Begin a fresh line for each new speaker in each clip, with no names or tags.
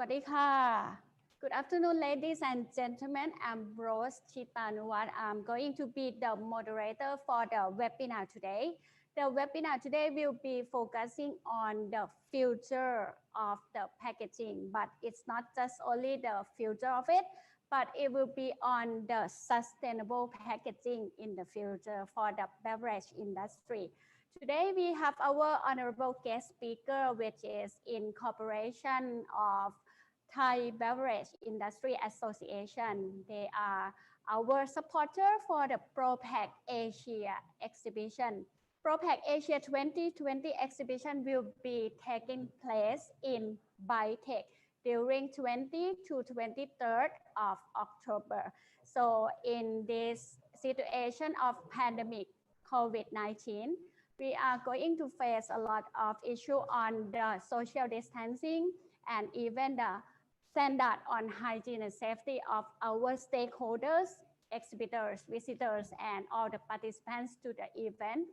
วัสดีค่ะ Good afternoon, ladies and gentlemen. I'm Rose Chitanuwat. I'm going to be the moderator for the webinar today. The webinar today will be focusing on the future of the packaging, but it's not just only the future of it, but it will be on the sustainable packaging in the future for the beverage industry. Today we have our honorable guest speaker, which is in cooperation of Thai Beverage Industry Association. They are our supporter for the ProPak Asia exhibition. ProPak Asia 2020 exhibition will be taking place in Bitech during 20 to 23rd of October. So in this situation of pandemic COVID-19, we are going to face a lot of issue on the social distancing and even the standard on hygiene and safety of our stakeholders, exhibitors, visitors, and all the participants to the event.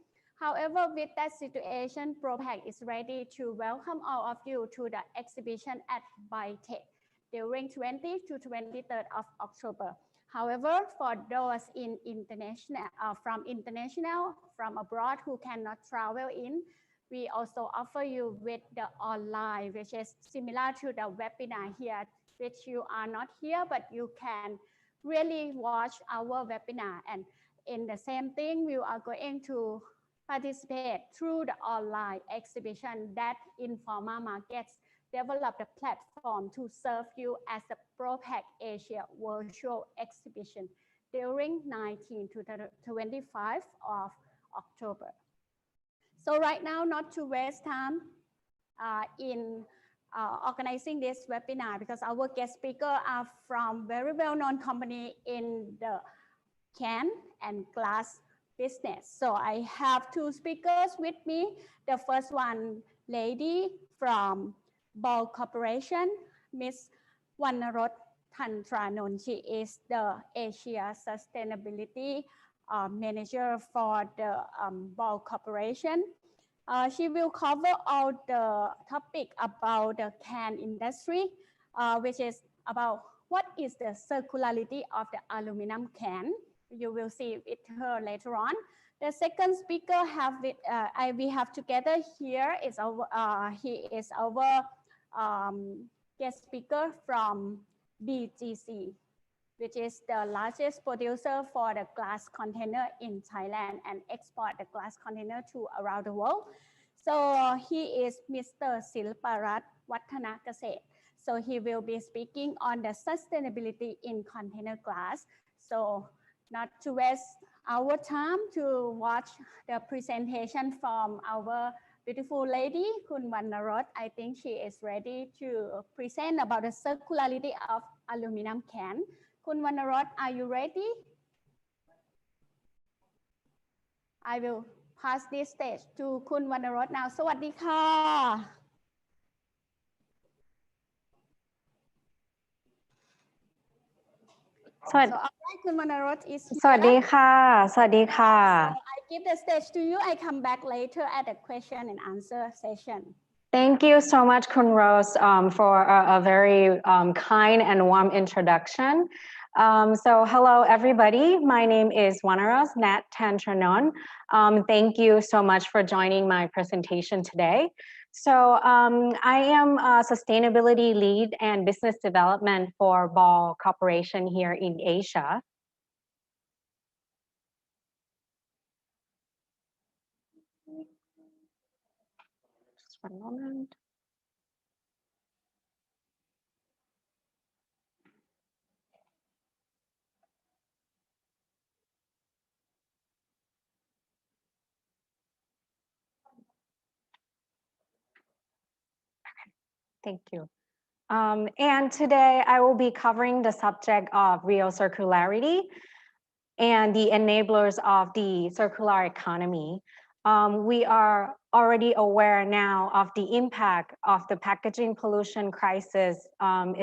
However, with that situation, ProPak is ready to welcome all of you to the exhibition at Bitech during 20 to 23rd of October. However, for those from abroad who cannot travel in, we also offer you with the online, which is similar to the webinar here, which you are not here, but you can really watch our webinar. And in the same thing, we are going to participate through the online exhibition that Informa Markets developed a platform to serve you as a ProPak Asia virtual exhibition during 19 to 25 of October. So right now, not to waste time in organizing this webinar, because our guest speaker are from very well-known company in the can and glass business. So I have two speakers with me. The first one, lady from Ball Corporation, Miss Wannarot Tantranon. She is the Asia Sustainability Manager for the Ball Corporation. She will cover all the topic about the can industry, which is about what is the circularity of the aluminum can. You will see with her later on. The second speaker we have together here is he is our guest speaker from BGC, which is the largest producer for the glass container in Thailand and export the glass container to around the world. So he is Mr. Silparat Wattanakaset. So he will be speaking on the sustainability in container glass. So not to waste our time to watch the presentation from our beautiful lady, Kun Wannarot. I think she is ready to present about the circularity of aluminum can. Kun Wannarot, are you ready? I will pass this stage to Kun Wannarot now. สวัสดีค่ะ So Kun Wannarot is here.
สวัสดีค่ะ สวัสดีค่ะ
So I give the stage to you. I come back later at the question and answer session.
Thank you so much, Kun Rose, for a very kind and warm introduction. So hello, everybody. My name is Wanaros Nat Tantranon. Thank you so much for joining my presentation today. So I am a sustainability lead and business development for Ball Corporation here in Asia. Just one moment. Thank you. And today I will be covering the subject of real circularity and the enablers of the circular economy. We are already aware now of the impact of the packaging pollution crisis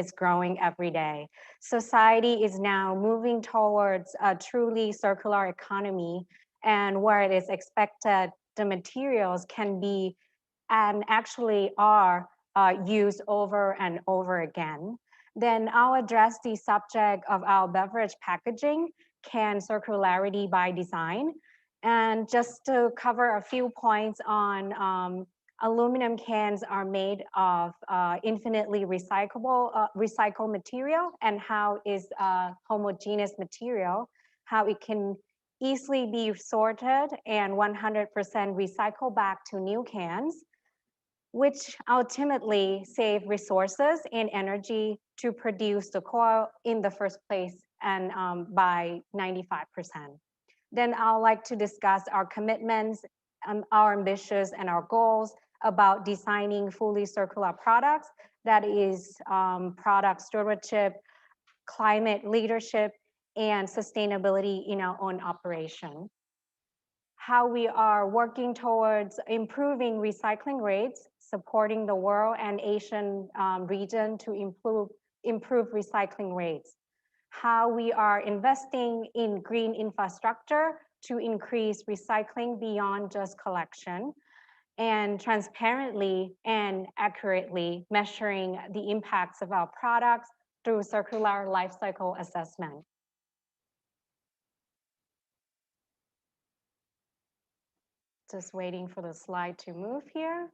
is growing every day. Society is now moving towards a truly circular economy, and where it is expected the materials can be and actually are used over and over again. Then I'll address the subject of our beverage packaging, can circularity by design. And just to cover a few points on aluminum cans are made of infinitely recycled material, and how is homogeneous material, how it can easily be sorted and 100% recycled back to new cans, which ultimately save resources and energy to produce the coil in the first place, and by 95%. Then I'd like to discuss our commitments, our ambitions, and our goals about designing fully circular products, that is product stewardship, climate leadership, and sustainability in our own operation. How we are working towards improving recycling rates, supporting the world and Asian region to improve recycling rates. How we are investing in green infrastructure to increase recycling beyond just collection, and transparently and accurately measuring the impacts of our products through circular life cycle assessment. Just waiting for the slide to move here.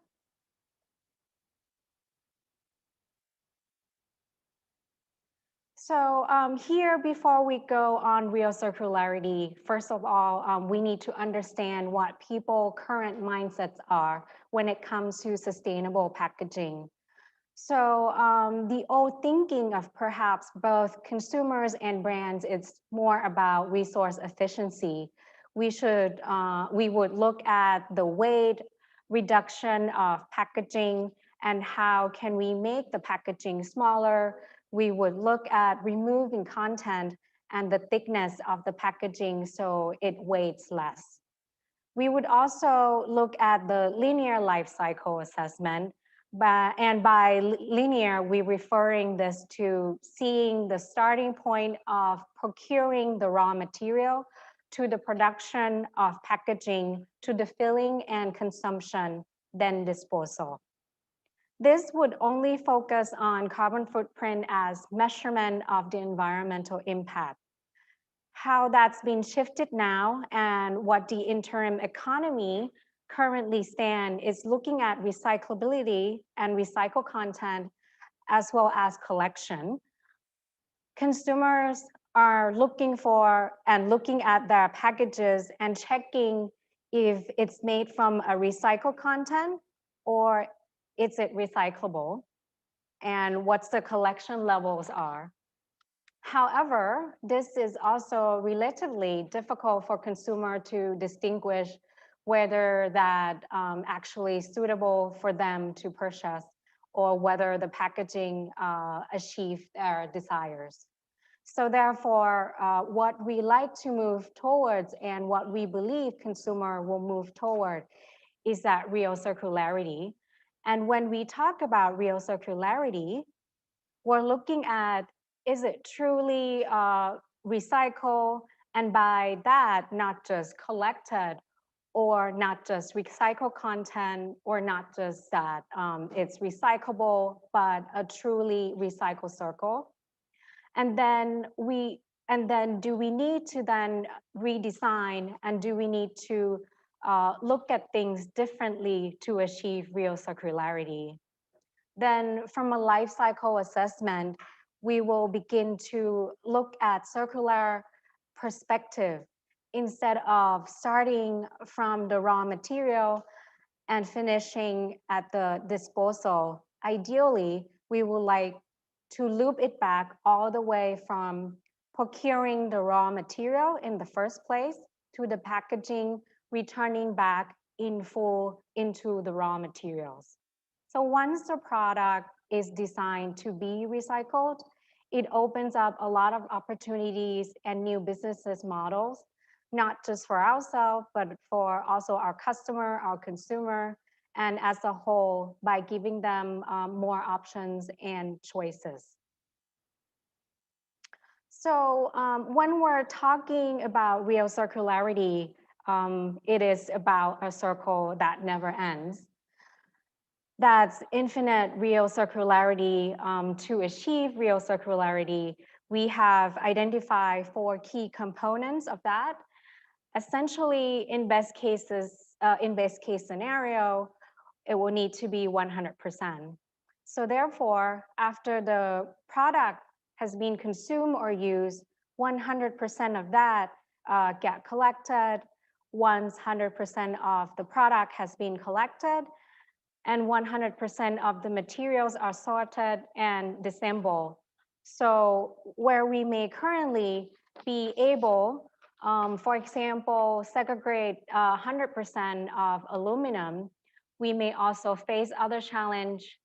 So here, before we go on real circularity, first of all, we need to understand what people's current mindsets are when it comes to sustainable packaging. So the old thinking of perhaps both consumers and brands is more about resource efficiency. We would look at the weight reduction of packaging and how can we make the packaging smaller. We would look at removing content and the thickness of the packaging so it weighs less. We would also look at the linear life cycle assessment. And by linear, we're referring this to seeing the starting point of procuring the raw material to the production of packaging, to the filling and consumption, then disposal. This would only focus on carbon footprint as measurement of the environmental impact. How that's been shifted now and what the interim economy currently stand is looking at recyclability and recycled content as well as collection. Consumers are looking for and looking at their packages and checking if it's made from a recycled content or is it recyclable, and what's the collection levels are. However, this is also relatively difficult for consumer to distinguish whether that actually suitable for them to purchase or whether the packaging achieve their desires. So therefore, what we like to move towards and what we believe consumer will move toward is that real circularity. And when we talk about real circularity, we're looking at, is it truly recycled? And by that, not just collected or not just recycled content or not just that it's recyclable, but a truly recycled circle. And then do we need to then redesign, and do we need to look at things differently to achieve real circularity? Then from a life cycle assessment, we will begin to look at circular perspective instead of starting from the raw material and finishing at the disposal. Ideally, we would like to loop it back all the way from procuring the raw material in the first place to the packaging, returning back in full into the raw materials. So once the product is designed to be recycled, it opens up a lot of opportunities and new business models, not just for ourselves, but for also our customer, our consumer, and as a whole, by giving them more options and choices. So when we're talking about real circularity, it is about a circle that never ends. that's infinite real circularity. To achieve real circularity, we have identified 4 key components of that. Essentially, in best case scenario, it will need to be 100%. So therefore, after the product has been consumed or used, 100% of that get collected. Once 100% of the product has been collected, and 100% of the materials are sorted and disassembled. So where we may currently be able, for example, segregate 100% of aluminum, we may also face other challenge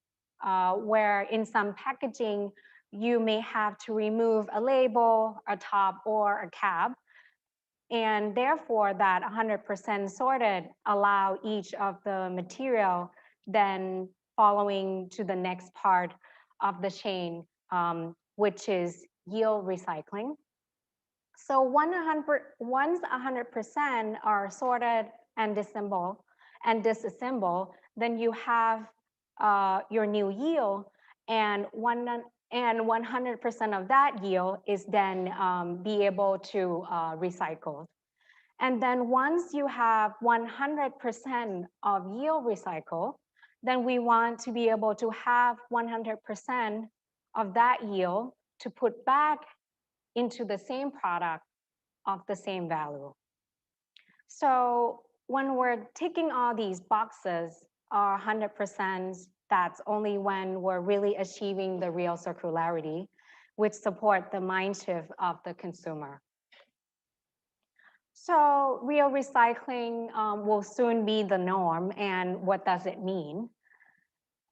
where in some packaging, you may have to remove a label, a top, or a cap. And therefore that 100% sorted allow each of the material then following to the next part of the chain, which is yield recycling. So once 100% are sorted and disassembled, then you have your new yield, and 100% of that yield is then be able to recycle. And then once you have 100% of yield recycle, then we want to be able to have 100% of that yield to put back into the same product of the same value. So when we're ticking all these boxes, our 100%, that's only when we're really achieving the real circularity, which support the mind shift of the consumer. So real recycling will soon be the norm, and what does it mean?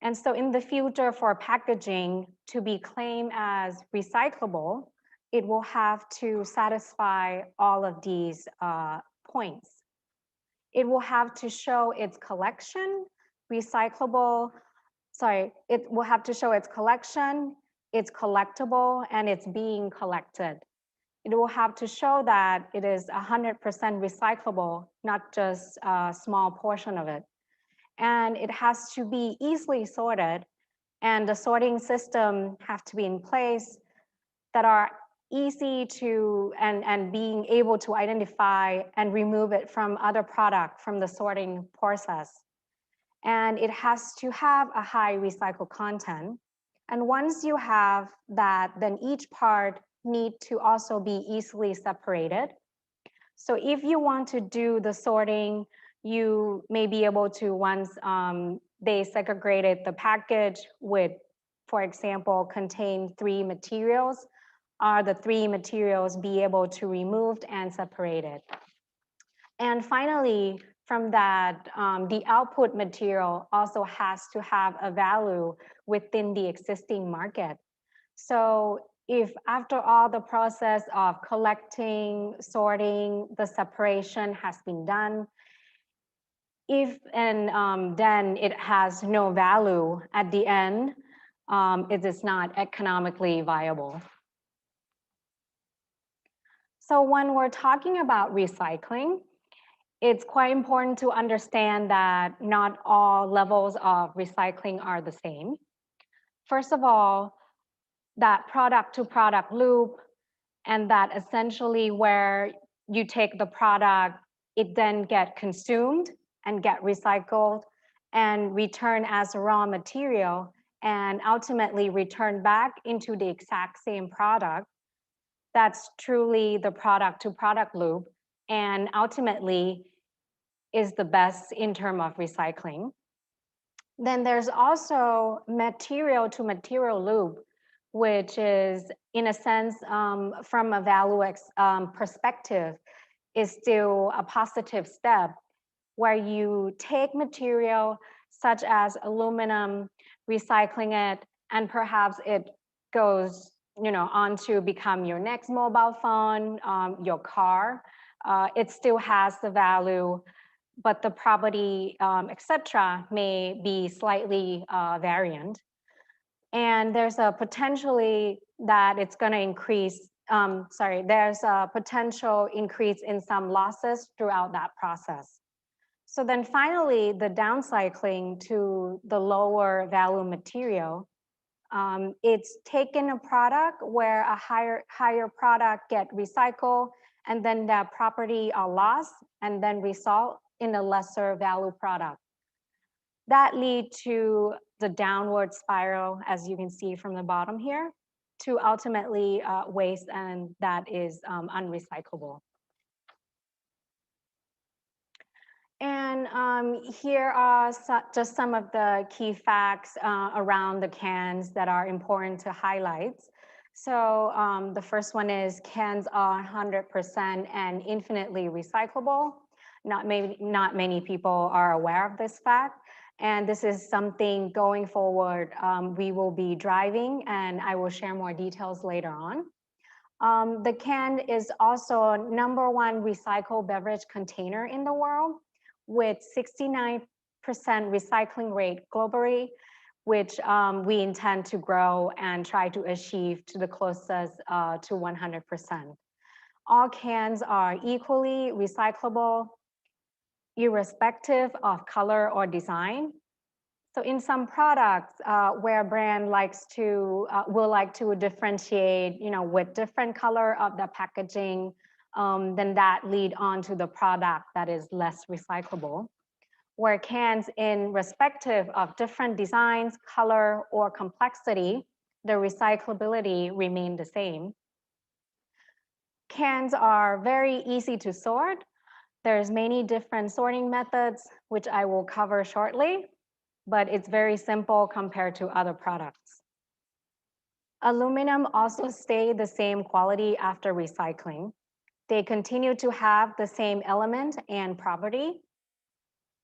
And so in the future, for packaging to be claimed as recyclable, it will have to satisfy all of these points. It will have to show its collection, it will have to show its collection, it's collectible, and it's being collected. It will have to show that it is 100% recyclable, not just a small portion of it. And it has to be easily sorted, and the sorting system have to be in place that are easy to, and being able to identify and remove it from other product from the sorting process. And it has to have a high recycled content. And once you have that, then each part need to also be easily separated. So if you want to do the sorting, you may be able to, once they segregated the package with, for example, contain 3 materials, are the 3 materials be able to removed and separated. And finally, from that, the output material also has to have a value within the existing market. So if after all the process of collecting, sorting, the separation has been done, then it has no value at the end, it is not economically viable. So when we're talking about recycling, it's quite important to understand that not all levels of recycling are the same. First of all, that product to product loop, and that essentially where you take the product, it then get consumed and get recycled and returned as a raw material and ultimately returned back into the exact same product. That's truly the product to product loop, and ultimately is the best in terms of recycling. Then there's also material to material loop, which is in a sense from a value perspective is still a positive step, where you take material such as aluminum, recycling it, and perhaps it goes on to become your next mobile phone, your car. It still has the value, but the property, etc., may be slightly variant. And there's a potentially that it's going to increase, there's a potential increase in some losses throughout that process. So then finally, the downcycling to the lower value material, it's taken a product where a higher product get recycled and then that property are lost and then result in a lesser value product. That lead to the downward spiral, as you can see from the bottom here, to ultimately waste, and that is unrecyclable. And here are just some of the key facts around the cans that are important to highlight. So the first one is cans are 100% and infinitely recyclable. Not many people are aware of this fact. And this is something going forward we will be driving, and I will share more details later on. The can is also #1 recycled beverage container in the world, with 69% recycling rate globally, which we intend to grow and try to achieve to the closest to 100%. All cans are equally recyclable, irrespective of color or design. So in some products where a brand will like to differentiate, with different color of the packaging, then that lead on to the product that is less recyclable. Where cans in respective of different designs, color, or complexity, the recyclability remain the same. Cans are very easy to sort. There's many different sorting methods, which I will cover shortly, but it's very simple compared to other products. Aluminum also stay the same quality after recycling. They continue to have the same element and property.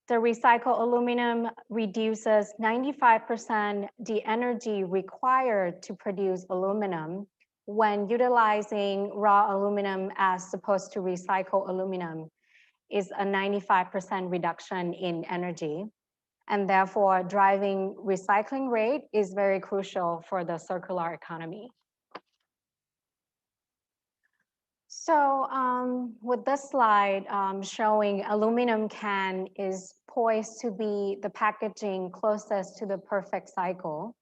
The recycled aluminum reduces 95% the energy required to produce aluminum when utilizing raw aluminum as opposed to recycled aluminum is a 95% reduction in energy. And therefore, driving recycling rate is very crucial for the circular economy. So with this slide showing aluminum can is poised to be the packaging closest to the perfect cycle.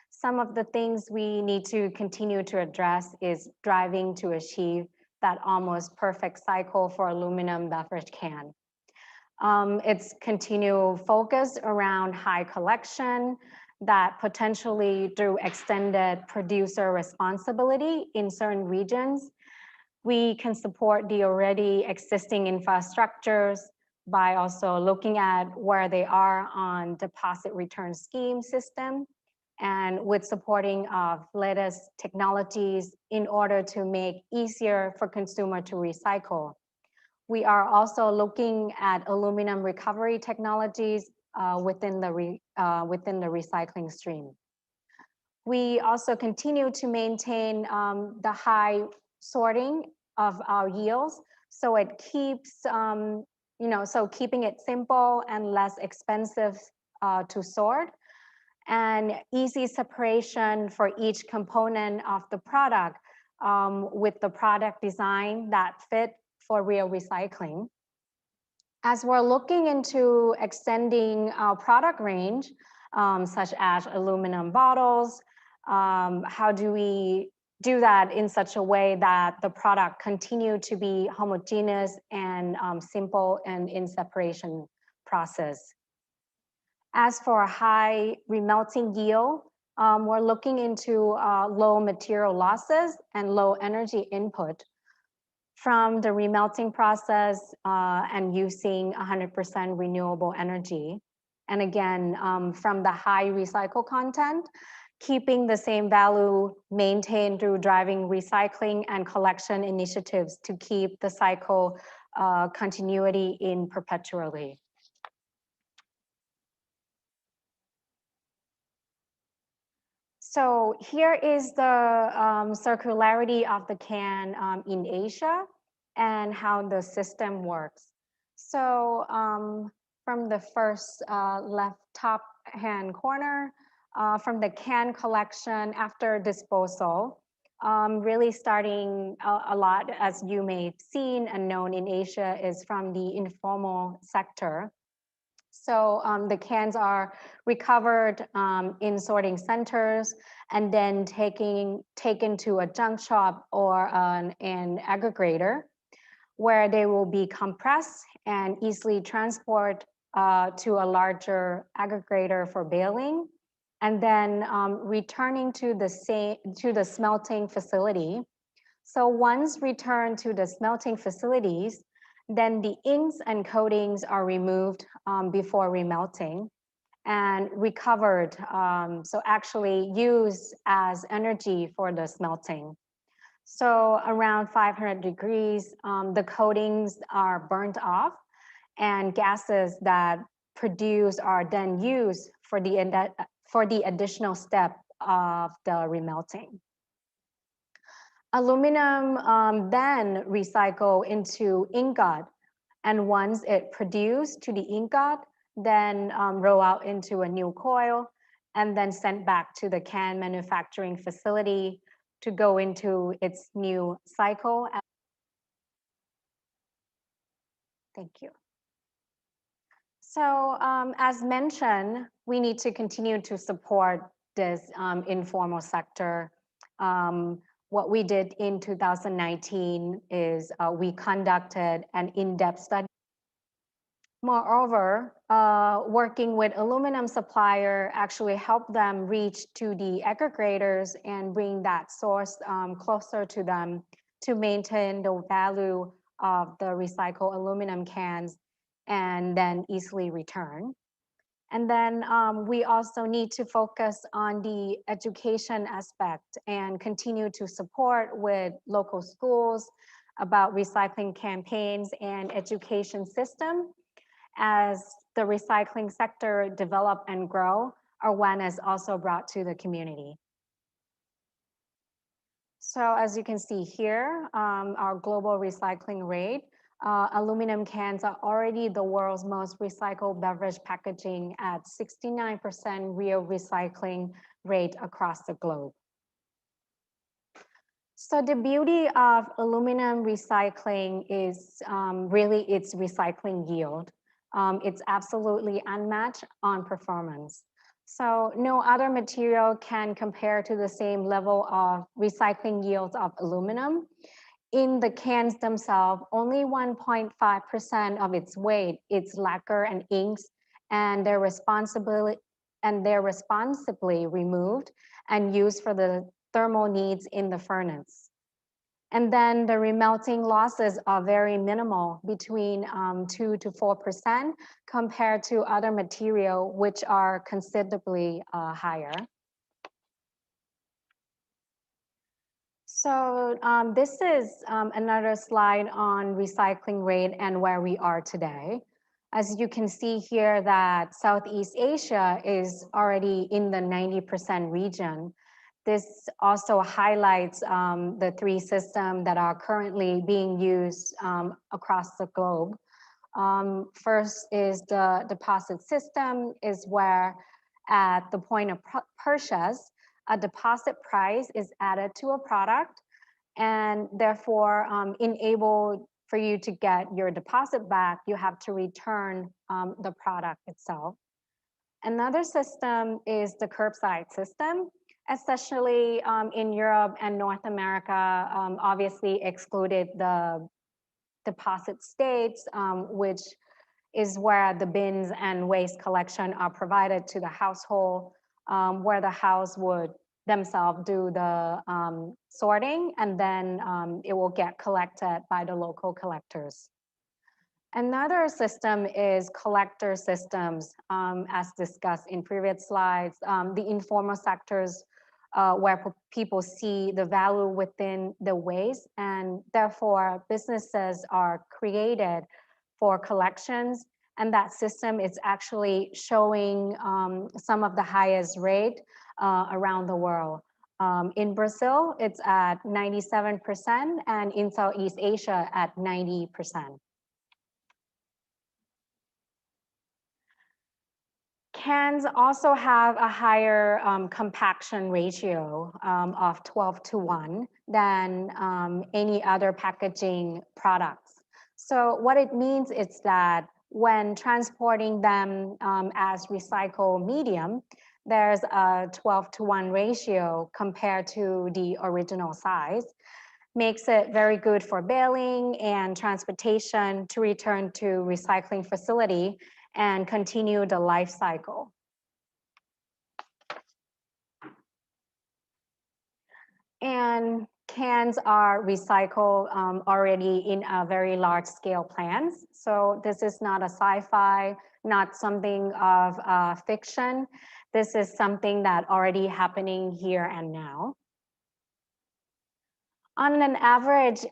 Some of the things we need to continue to address is driving to achieve that almost perfect cycle for aluminum beverage can. It's continual focus around high collection that potentially through extended producer responsibility in certain regions, we can support the already existing infrastructures by also looking at where they are on deposit return scheme system and with supporting of latest technologies in order to make easier for consumer to recycle. We are also looking at aluminum recovery technologies within the recycling stream. We also continue to maintain the high sorting of our yields, so it keeps, so keeping it simple and less expensive to sort, and easy separation for each component of the product with the product design that fit for real recycling. As we're looking into extending our product range, such as aluminum bottles, how do we do that in such a way that the product continue to be homogeneous and simple and in separation process? As for high remelting yield, we're looking into low material losses and low energy input from the remelting process and using 100% renewable energy. And again, from the high recycle content, keeping the same value maintained through driving recycling and collection initiatives to keep the cycle continuity in perpetually. So here is the circularity of the can in Asia and how the system works. So from the first left top hand corner, from the can collection after disposal, really starting a lot, as you may have seen and known in Asia, is from the informal sector. So the cans are recovered in sorting centers and then taken to a junk shop or an aggregator, where they will be compressed and easily transported to a larger aggregator for baling, and then returning to the smelting facility. So once returned to the smelting facilities, then the inks and coatings are removed before remelting and recovered, so actually used as energy for the smelting. So around 500 degrees, the coatings are burnt off, and gases that produce are then used for the additional step of the remelting. Aluminum then recycle into ingot, and once it produced to the ingot, then roll out into a new coil and then sent back to the can manufacturing facility to go into its new cycle. Thank you. So as mentioned, we need to continue to support this informal sector. What we did in 2019 is we conducted an in-depth study. Moreover, working with aluminum supplier actually helped them reach to the aggregators and bring that source closer to them to maintain the value of the recycled aluminum cans and then easily return. And then we also need to focus on the education aspect and continue to support with local schools about recycling campaigns and education system. As the recycling sector develop and grow, awareness also brought to the community. So as you can see here, our global recycling rate, aluminum cans are already the world's most recycled beverage packaging at 69% real recycling rate across the globe. So the beauty of aluminum recycling is really its recycling yield. It's absolutely unmatched on performance. So no other material can compare to the same level of recycling yields of aluminum. In the cans themselves, only 1.5% of its weight is lacquer and inks, and they're responsibly removed and used for the thermal needs in the furnace. And then the remelting losses are very minimal, between 2 to 4% compared to other material, which are considerably higher. So this is another slide on recycling rate and where we are today. As you can see here that Southeast Asia is already in the 90% region. This also highlights the three systems that are currently being used across the globe. First is the deposit system, is where at the point of purchase, a deposit price is added to a product and therefore enabled for you to get your deposit back, you have to return the product itself. Another system is the curbside system, especially in Europe and North America, obviously excluded the deposit states, which is where the bins and waste collection are provided to the household, where the house would themselves do the sorting, and then it will get collected by the local collectors. Another system is collector systems, as discussed in previous slides. The informal sectors where people see the value within the waste, and therefore businesses are created for collections, and that system is actually showing some of the highest rate around the world. In Brazil, it's at 97%, and in Southeast Asia at 90%. Cans also have a higher compaction ratio of 12:1 than any other packaging products. So what it means is that when transporting them as recycled medium, there's a 12:1 ratio compared to the original size. Makes it very good for baling and transportation to return to recycling facility and continue the life cycle. And cans are recycled already in a very large scale plants. So this is not a sci-fi, not something of fiction. This is something that already happening here and now. On an average,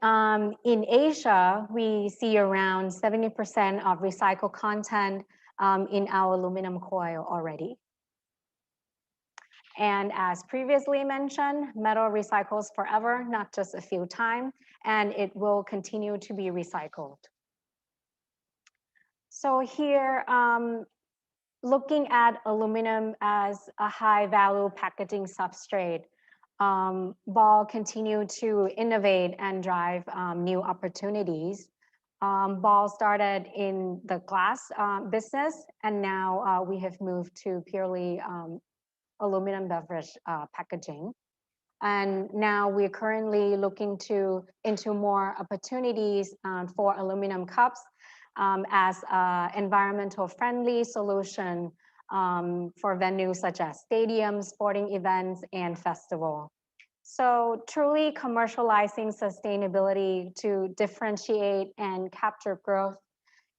in Asia, we see around 70% of recycled content in our aluminum coil already. And as previously mentioned, metal recycles forever, not just a few times, and it will continue to be recycled. So here, looking at aluminum as a high value packaging substrate, Ball continue to innovate and drive new opportunities. Ball started in the glass business, and now we have moved to purely aluminum beverage packaging. And now we're currently looking into more opportunities for aluminum cups as an environmental friendly solution for venues such as stadiums, sporting events, and festival. So truly commercializing sustainability to differentiate and capture growth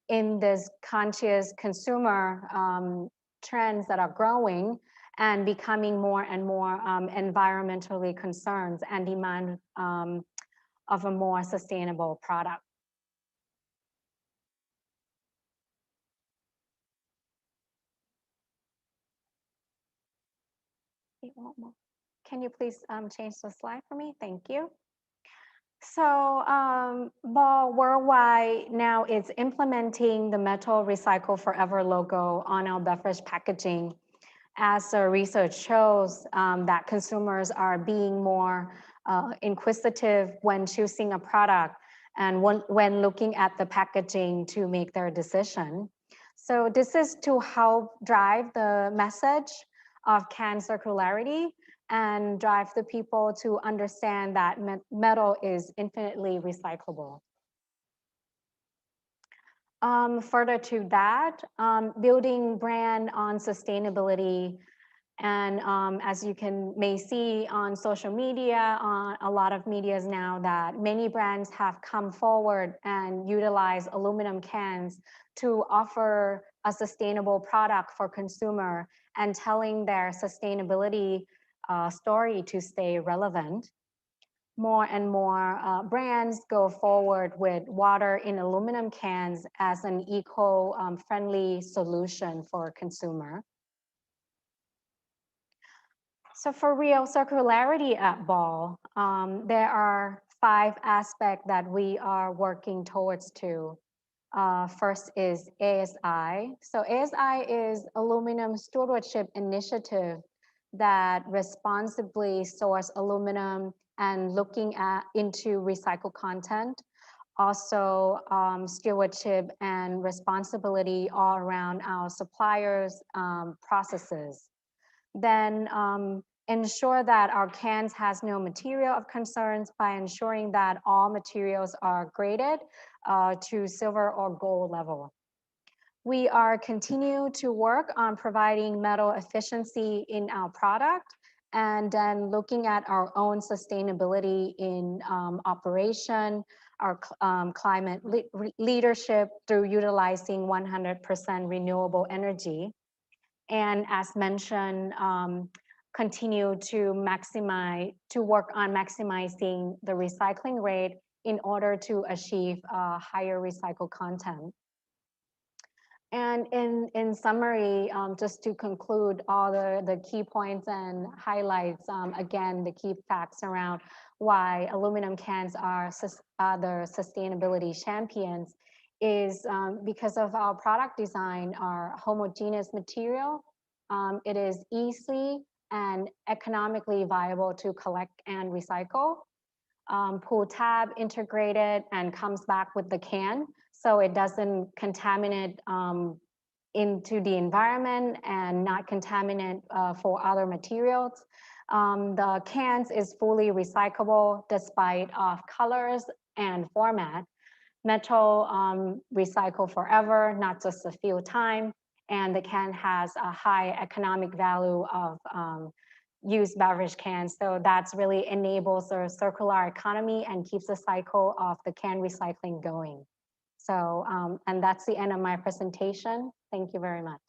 in this conscious consumer trends that are growing and becoming more and more environmentally concerned and demand of a more sustainable product. Can you please change the slide for me? Thank you. So Ball Worldwide now is implementing the Metal Recycle Forever logo on our beverage packaging, as the research shows that consumers are being more inquisitive when choosing a product and when looking at the packaging to make their decision. So this is to help drive the message of can circularity and drive the people to understand that metal is infinitely recyclable. Further to that, building brand on sustainability, and as you may see on social media, on a lot of medias now, that many brands have come forward and utilize aluminum cans to offer a sustainable product for consumer and telling their sustainability story to stay relevant. More and more brands go forward with water in aluminum cans as an eco-friendly solution for consumer. So for real circularity at Ball, there are 5 aspects that we are working towards to. First is ASI. So ASI is Aluminum Stewardship Initiative that responsibly source aluminum and looking into recycled content. Also stewardship and responsibility all around our suppliers' processes. Then ensure that our cans has no material of concerns by ensuring that all materials are graded to silver or gold level. We are continue to work on providing metal efficiency in our product and then looking at our own sustainability in operation, our climate leadership through utilizing 100% renewable energy. And as mentioned, continue to work on maximizing the recycling rate in order to achieve higher recycled content. And in summary, just to conclude all the key points and highlights, again, the key facts around why aluminum cans are the sustainability champions is because of our product design, our homogeneous material. It is easily and economically viable to collect and recycle. pull tab integrated and comes back with the can, so it doesn't contaminate into the environment and not contaminate for other materials. The cans is fully recyclable despite of colors and format. Metal recycle forever, not just a few times, and the can has a high economic value of used beverage cans. So that's really enables a circular economy and keeps the cycle of the can recycling going. So, and that's the end of my presentation. Thank you very much.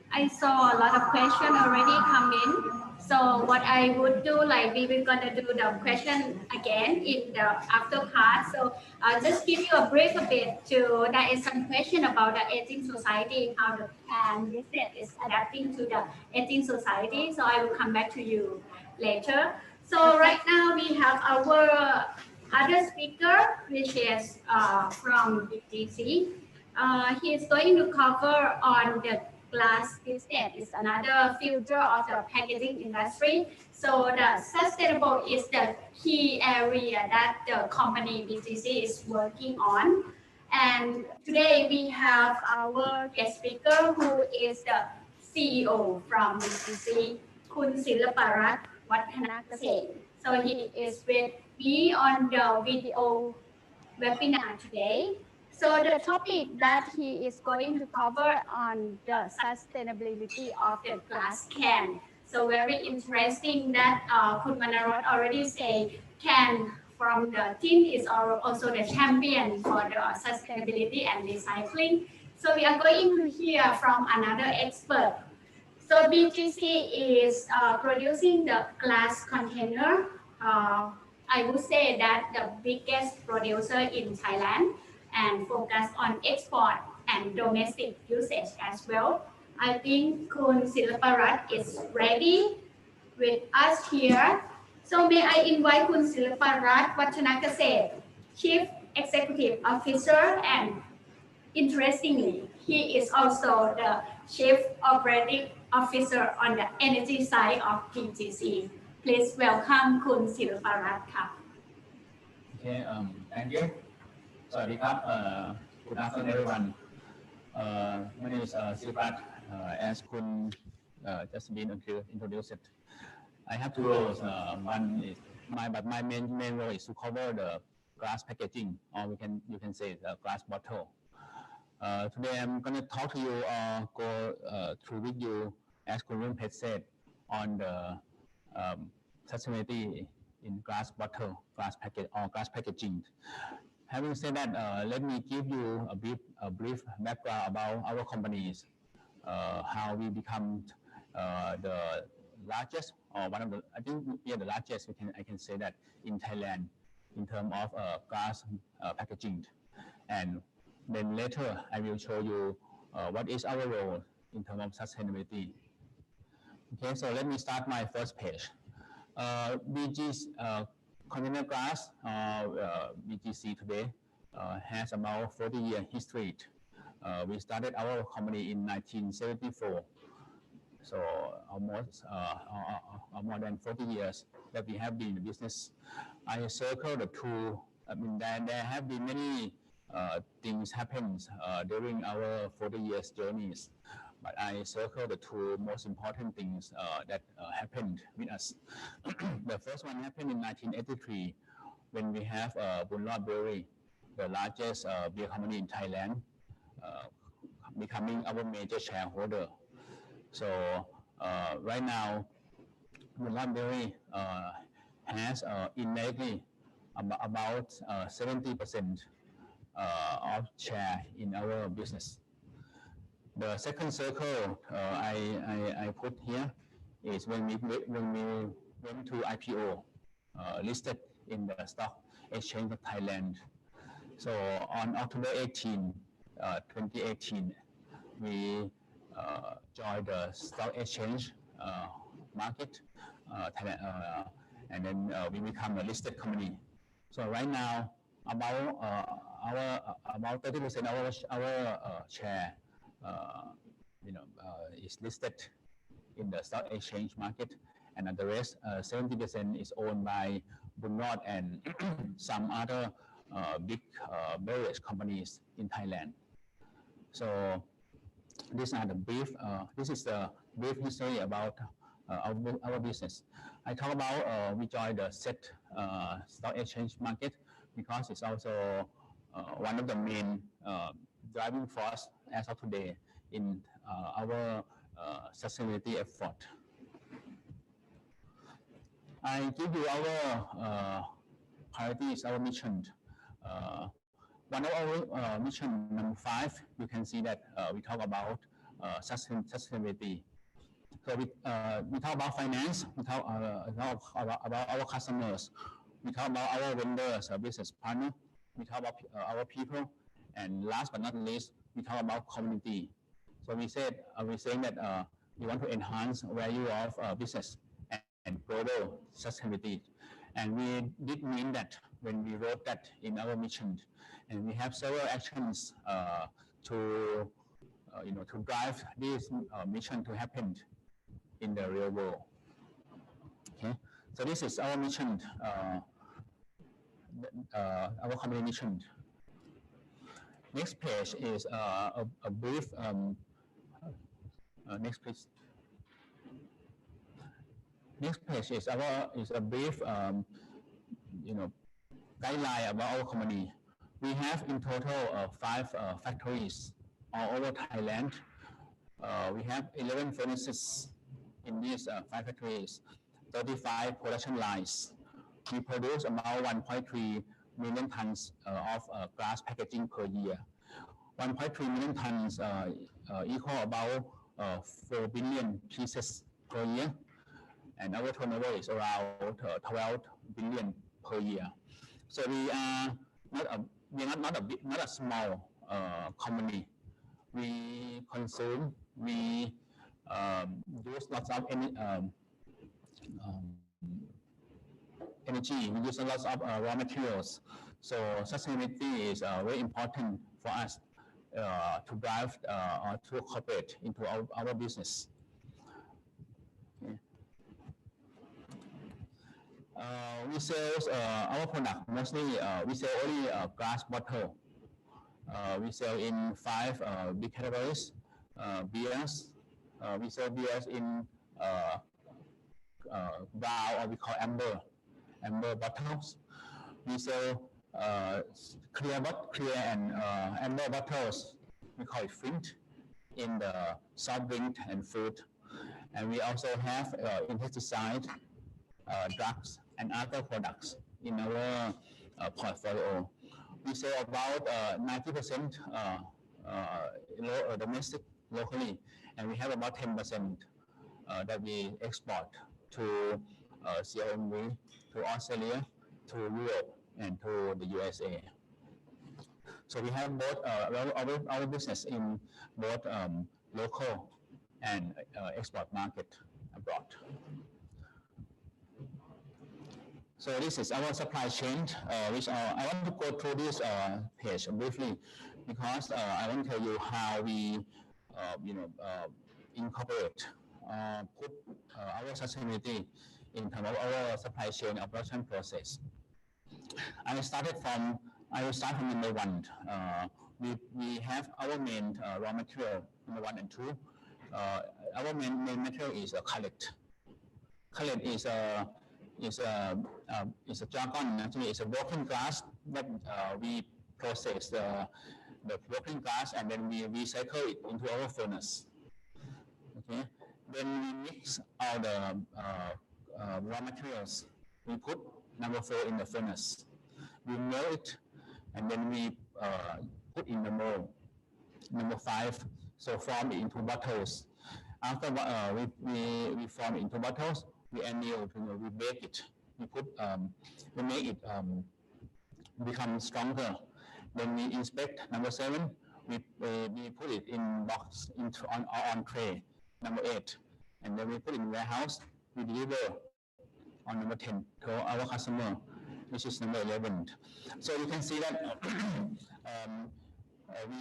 I saw a lot of questions already come in. So what I would do, like we will gonna do the question again in the after part. So just give you a brief a bit to, there is some question about the aging society, how the can business is adapting to the aging society. So I will come back to you later. So right now we have our other speaker, which is from BTC. He is going to cover on the glass business is another future of the packaging industry. So the sustainable is the key area that the company BTC is working on. And today we have our guest speaker who is the CEO from BTC, Kun Silaparat Wattanakase. So he is with me on the video webinar today. So the topic that he is going to cover on the sustainability of the glass can. So very interesting that Kun Manarot already say can from the tin is also the champion for the sustainability and recycling. So we are going to hear from another expert. So BGC is producing the glass container. I would say that the biggest producer in Thailand and focus on export and domestic usage as well. I think Kun Silaparat is ready with us here. So may I invite Kun Silaparat Wattanakase, Chief Executive Officer, and interestingly, he is also the Chief Operating Officer on the energy side of PGC. Please welcome Kun Silaparat.
Okay, thank you. Sorry, good afternoon, everyone. My name is Silaparat. As Kun just been introduced. I have two roles. One is my main role is to cover the glass packaging, or you can say the glass bottle. Today I'm going to talk to you or go through with you, as Kun Rumpet said, on the sustainability in glass bottle, glass package, or glass packaging. Having said that, let me give you a brief background about our companies, how we become the largest, or one of the, I think we are the largest, I can say that, in Thailand in terms of glass packaging. And then later I will show you what is our role in terms of sustainability. Okay, so let me start my first page. BG's container glass, BGC today, has about 40-year history. We started our company in 1974. So almost more than 40 years that we have been in business. I circle the two. I mean, there have been many things happens during our 40 years journeys, but I circle the two most important things that happened with us. The first one happened in 1983 when we have Bunlot Brewery, the largest beer company in Thailand, becoming our major shareholder. So right now, Bunlot Brewery has innately about 70% of share in our business. The second circle I put here is when we went to IPO, listed in the Stock Exchange of Thailand. So on October 18, 2018, we joined the stock exchange market, and then we become a listed company. So right now, about 30% of our share, is listed in the stock exchange market, and the rest, 70% is owned by Bunrod and some other big beverage companies in Thailand. So these are the brief. This is the brief history about our business. I talk about we joined the SET stock exchange market because it's also one of the main driving force as of today in our sustainability effort. I give you our priorities, our mission. One of our mission, number 5, you can see that we talk about sustainability. So we talk about finance, we talk about our customers, we talk about our vendors, our business partner, we talk about our people, and last but not least, we talk about community. So we're saying that we want to enhance value of business and global sustainability. And we did mean that when we wrote that in our mission, and we have several actions to drive this mission to happen in the real world. Okay, so this is our mission, our company mission. Next page is a brief. Next, please. Next page is a brief, guideline about our company. We have in total 5 factories all over Thailand. We have 11 furnaces in these 5 factories, 35 production lines. We produce about 1.3 million tons of glass packaging per year. 1.3 million tons equal about 4 billion pieces per year, and our turnover is around 12 billion per year. So we are not a small company. We consume, we use lots of energy, we use lots of raw materials. So sustainability is very important for us to drive or to incorporate into our business. Okay. We sell our product mostly. We sell only glass bottle. We sell in 5 big categories. Beers. We sell beers in brown, or we call amber bottles. We sell clear and amber bottles. We call it Flint in the soft drink and food. And we also have insecticide, drugs, and other products in our portfolio. We sell about 90% domestic locally, and we have about 10% that we export to CLMV, to Australia, to Europe, and to the USA. So we have both our business in both local and export market abroad. So this is our supply chain, which I want to go through this page briefly because I want to tell you how we, incorporate, put our sustainability in terms of our supply chain operation process. I will start from number 1. We have our main raw material, number 1 and 2. Our main material is a cullet. Cullet is a jargon. Actually, it's a broken glass that we process the broken glass and then we recycle it into our furnace. Okay. Then we mix all the raw materials. We put number 4 in the furnace. We mill it and then we put in the mold. Number 5, so form it into bottles. After we form it into bottles, we anneal, we bake it. We make it become stronger. Then we inspect. Number 7, we put it in box on tray number 8, and then we put it in warehouse. We deliver on number 10 to our customer, which is number 11. So you can see that we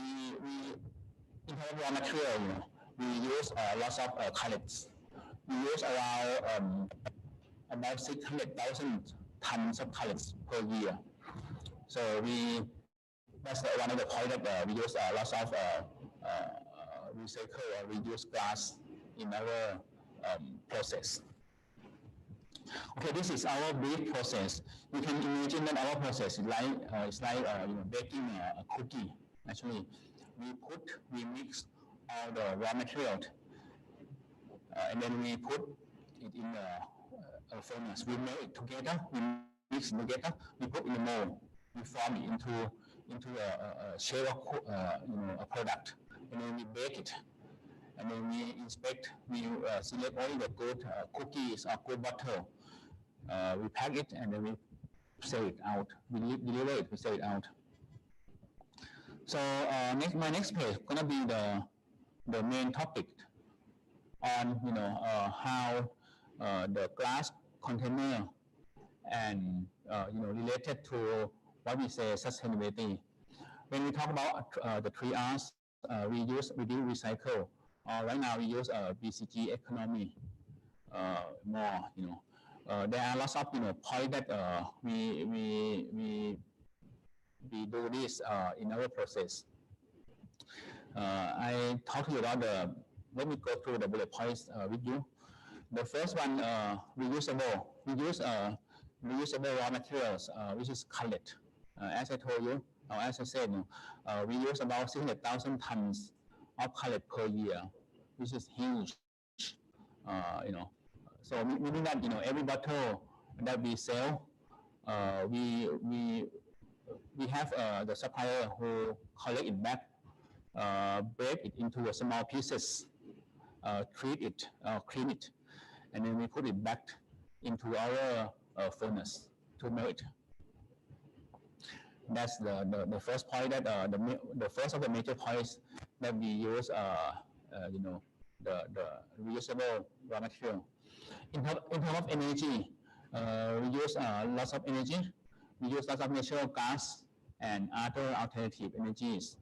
in terms of raw material, we use lots of cullets. We use around about 600,000 tons of cullets per year. So that's one of the point that we use lots of recycle or reuse glass in our process. Okay, this is our brief process. You can imagine that our process is like baking a cookie. Actually, we mix all the raw material, and then we put it in a furnace. We melt it together. We mix it together. We put in the mold. We form it into a shape of a product, and then we bake it. And then we inspect. We select only the good cookies or good butter. We pack it and then we sell it out. We deliver it. We sell it out. So my next page gonna be the main topic on how the glass container and related to what we say sustainability. When we talk about the 3 R's, we do recycle. Right now we use BCG economy more. There are lots of points that we do this in our process. I talk to you about let me go through the bullet points with you. The first one, reusable. We use reusable raw materials, which is cullet. As I told you, or as I said, we use about 600,000 tons of cullet per year, which is huge. So meaning that every bottle that we sell, we have the supplier who collect it back, break it into small pieces, treat it, clean it, and then we put it back into our furnace to melt it. That's the first point that the first of the major points that we use the reusable raw material. In terms of energy, we use lots of energy. We use lots of natural gas and other alternative energies.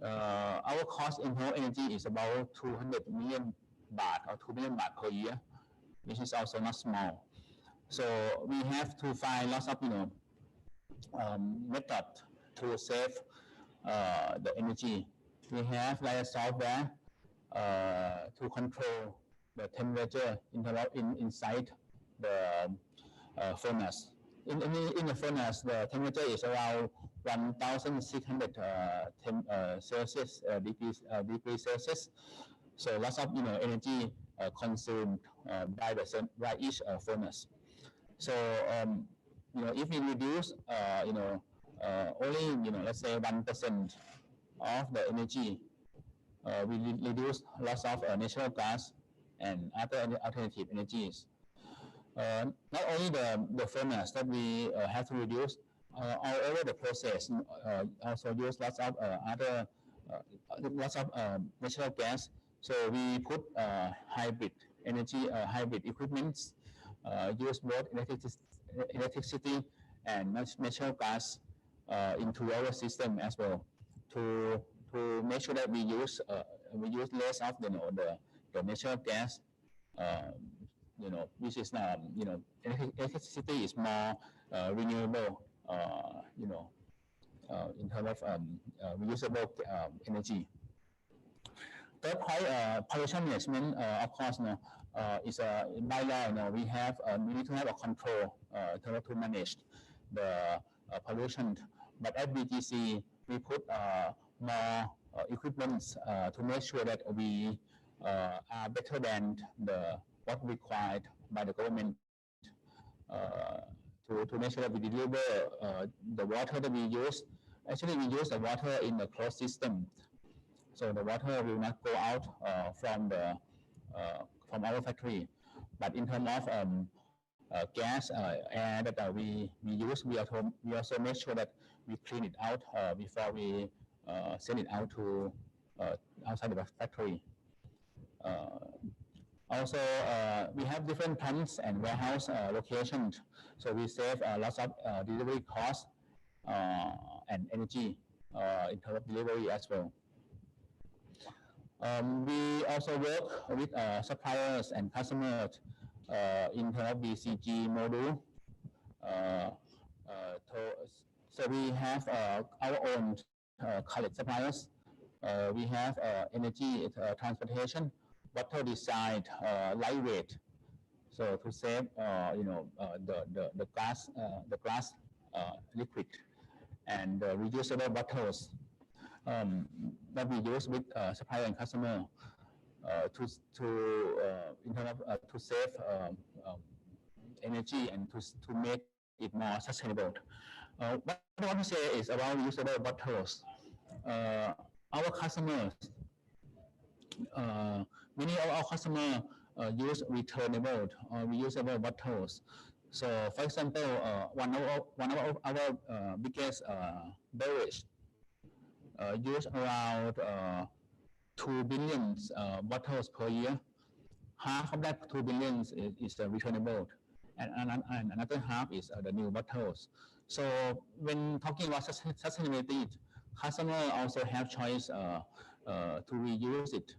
Our cost in whole energy is about 200 million baht or 2 million baht per year, which is also not small. So we have to find lots of method to save the energy. We have like a software to control the temperature inside the furnace. In the furnace, the temperature is around 1,600 Celsius degrees Celsius. So lots of energy consumed by each furnace. So if we reduce only let's say 1% of the energy, we reduce lots of natural gas and other alternative energies. Not only the furnace that we have to reduce, all over the process also use lots of natural gas. So we put hybrid equipments, use both electricity and natural gas into our system as well to make sure that we use less of the natural gas. Which is electricity is more renewable. In terms of reusable energy. Third point, pollution management. Of course, is by law. We need to have a control to manage the pollution. But at BGC, we put more equipment to make sure that we are better than what required by the government to make sure that we deliver the water that we use. Actually, we use the water in the closed system, so the water will not go out from our factory. But in terms of gas, air that we use, we also make sure that we clean it out before we send it out to outside the factory. Also, we have different plants and warehouse locations, so we save lots of delivery costs and energy in terms of delivery as well. We also work with suppliers and customers in terms of BCG module. So we have our own cullet suppliers. We have energy transportation, bottle design, lightweight. So to save, the glass liquid and reusable bottles that we use with supplier and customer in terms of to save energy and to make it more sustainable. What I want to say is about reusable bottles. Our customers, many of our customers use returnable or reusable bottles. So, for example, one of our biggest beverage use around 2 billion bottles per year. Half of that 2 billion is returnable, and another half is the new bottles. So when talking about sustainability, customers also have choice to reuse it,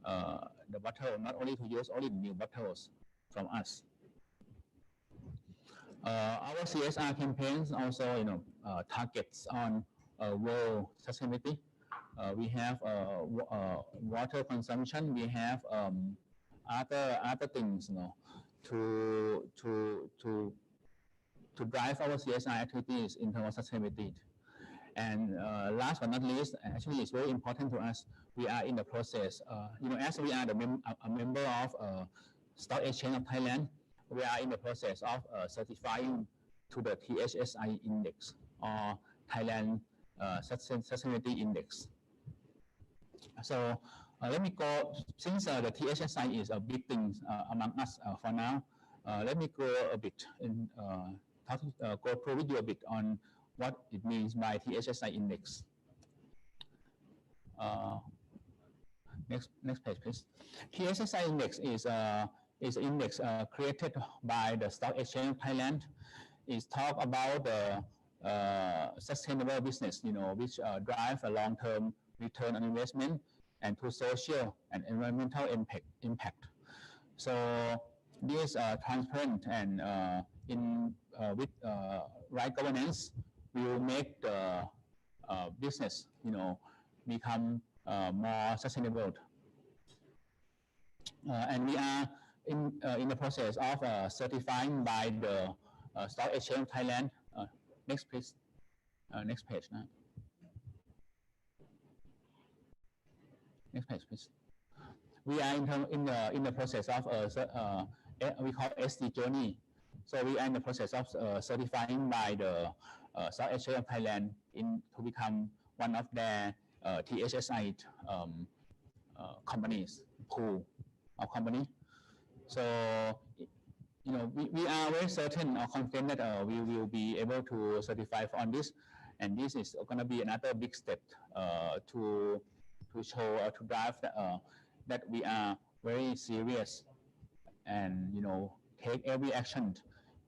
the bottle, not only to use only new bottles from us. Our CSR campaigns also, targets on world sustainability. We have water consumption. We have other things, to drive our CSR activities in terms of sustainability. And last but not least, actually, it's very important to us. We are in the process, as we are a member of Stock Exchange of Thailand, we are in the process of certifying to the THSI index or Thailand Sustainability Index. So let me go, since the THSI is a big thing among us for now, let me go a bit and go through with you a bit on what it means by THSI index. Next page, please. THSI index is an index created by the Stock Exchange of Thailand. It talks about the sustainable business, which drive a long-term return on investment and to social and environmental impact. So this transparent and with right governance will make the business, become more sustainable. And we are in the process of certifying by the Stock Exchange of Thailand. Next, please. Next page now. Next page, please. We are in the process of we call SD journey. So we are in the process of certifying by the Stock Exchange of Thailand to become one of their THSI companies, pool of company. So we are very certain or confident that we will be able to certify on this, and this is going to be another big step to show or to drive that we are very serious and take every action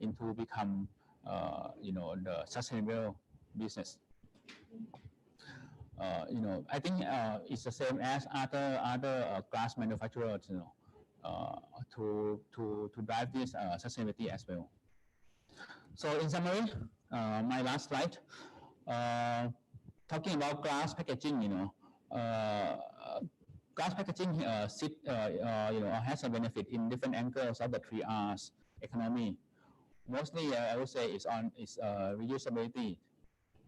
into become the sustainable business. I think it's the same as other glass manufacturers, to drive this sustainability as well. So in summary, my last slide, talking about glass packaging, glass packaging has a benefit in different angles of the 3 R's economy. Mostly, I would say it's on reusability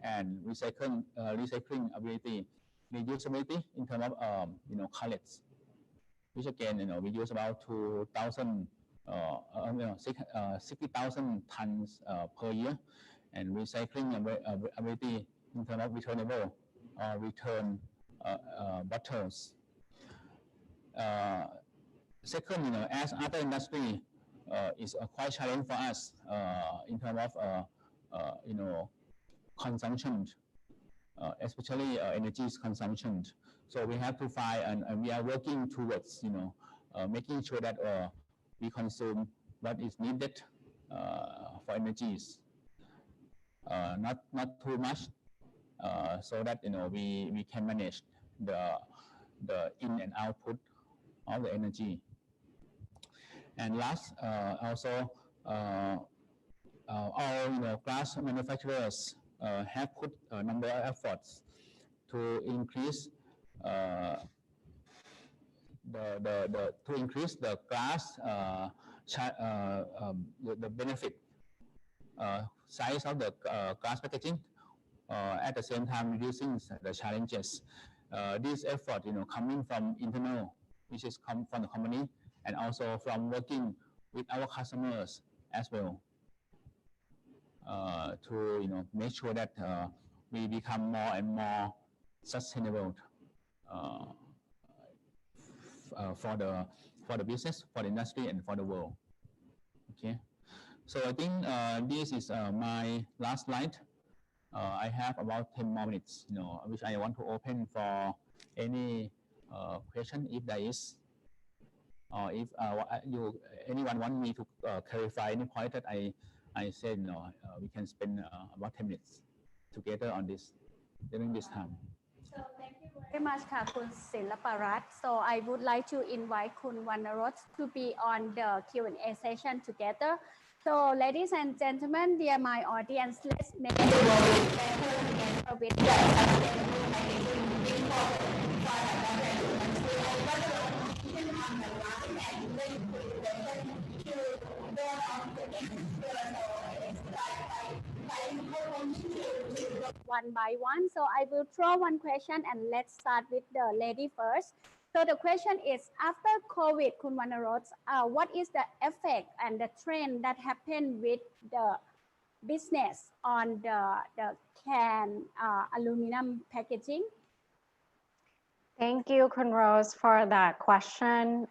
and recycling ability. Reusability in terms of cullets, which again we use about 60,000 tons per year, and recycling ability in terms of returnable return bottles. Second, as other industry is quite challenging for us in terms of consumption. especially energy consumption. So we have to find, and we are working towards, making sure that we consume what is needed for energies, not too much, so that we can manage the in and output of the energy. And last, also, all glass manufacturers have put a number of efforts to increase the glass the benefit size of the glass packaging, at the same time reducing the challenges. This effort, coming from internal, which is come from the company, and also from working with our customers as well, to make sure that we become more and more sustainable for the business, for the industry, and for the world. Okay, so I think this is my last slide. I have about 10 more minutes, which I want to open for any question if there is, or if anyone want me to clarify any point that I said, we can spend about 10 minutes together on this during this time.
So thank you very much, Kun Silaparat. So I would like to invite Kun Wannarot to be on the Q&A session together. So ladies and gentlemen, dear my audience, let's make the world better together with the one by one. So I will throw one question and let's start with the lady first. So the question is, after COVID, Kun Wannarot, what is the effect and the trend that happened with the business on the can aluminum packaging?
Thank you, Kun Rose, for that question.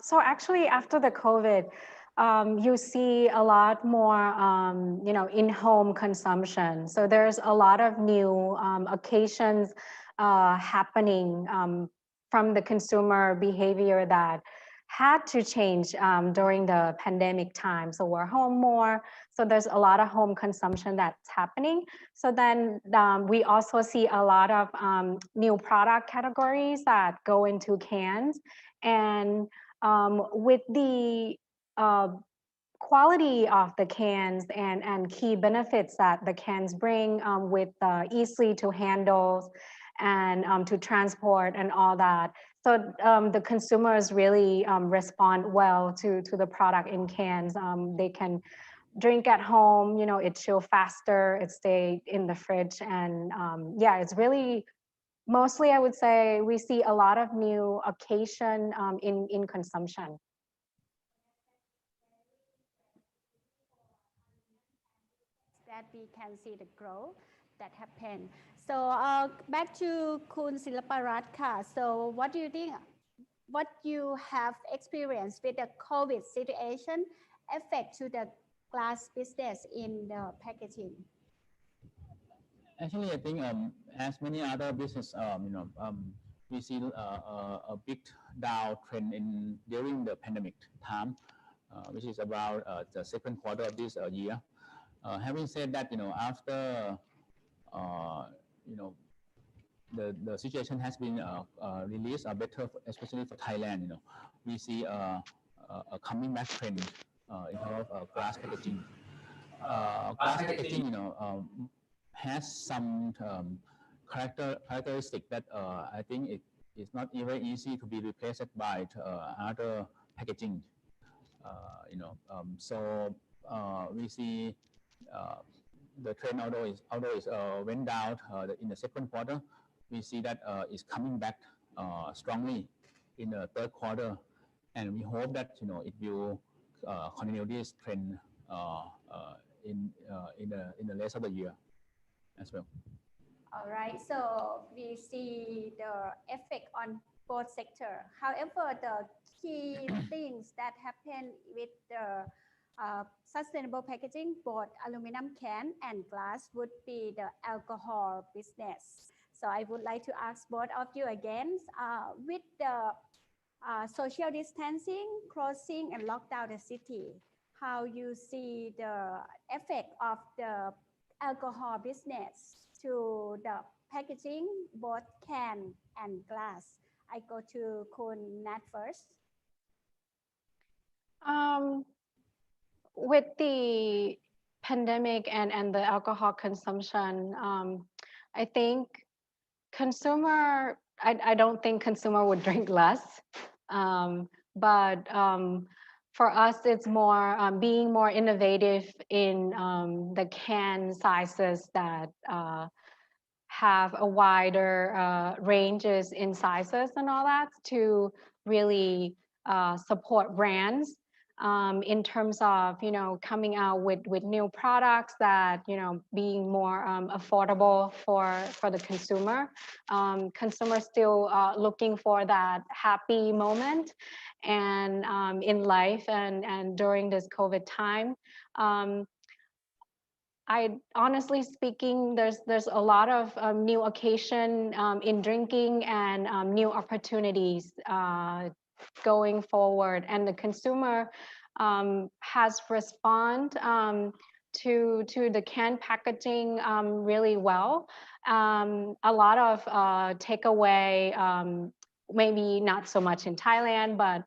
So actually, after the COVID, you see a lot more, in-home consumption. So there's a lot of new occasions happening from the consumer behavior that had to change during the pandemic time. So we're home more. So there's a lot of home consumption that's happening. So then we also see a lot of new product categories that go into cans. And with the quality of the cans and key benefits that the cans bring with easily to handle and to transport and all that. So the consumers really respond well to the product in cans. They can drink at home, it chill faster, it stay in the fridge. And yeah, it's really, mostly I would say we see a lot of new occasion in consumption.
That we can see the growth that happened. So back to Kun Silaparat. So what do you think, what you have experienced with the COVID situation affect to the glass business in the packaging?
Actually, I think as many other business, we see a big downtrend during the pandemic time, which is about the second quarter of this year. Having said that, after the situation has been released better, especially for Thailand. We see a coming back trend in terms of glass packaging. Glass packaging, has some characteristic that I think it is not even easy to be replaced by other packaging. So we see the trend, although it went down in the second quarter, we see that it's coming back strongly in the third quarter, and we hope that it will continue this trend in the rest of the year as well.
All right, so we see the effect on both sector. However, the key things that happen with the sustainable packaging, both aluminum can and glass, would be the alcohol business. So I would like to ask both of you again, with the social distancing, closing, and lockdown the city, how you see the effect of the alcohol business to the packaging, both can and glass. I go to Kun Nat first.
With the pandemic and the alcohol consumption, I think I don't think consumer would drink less. But for us, it's more being more innovative in the can sizes that have a wider ranges in sizes and all that to really support brands in terms of, you know, coming out with new products that, you know, being more affordable for the consumer. Consumers still looking for that happy moment and in life and during this COVID time. I honestly speaking, there's a lot of new occasion in drinking and new opportunities going forward, and the consumer has responded to the can packaging really well. A lot of takeaway. Maybe not so much in Thailand, but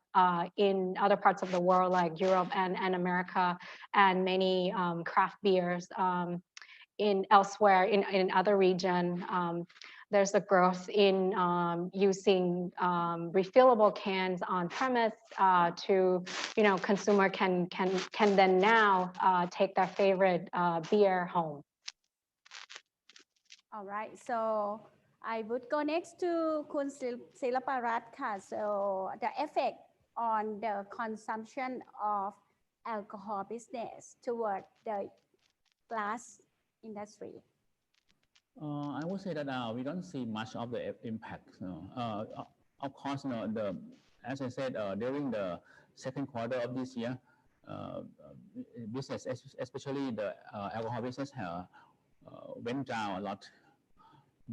in other parts of the world like Europe and America, and many craft beers in elsewhere in other region. There's a growth in using refillable cans on premise to, you know, consumer can then now take their favorite beer home.
All right, so I would go next to Kun Silaparat. So the effect on the consumption of alcohol business toward the glass industry.
I would say that we don't see much of the impact. Of course, as I said, during the second quarter of this year, business, especially the alcohol business, went down a lot,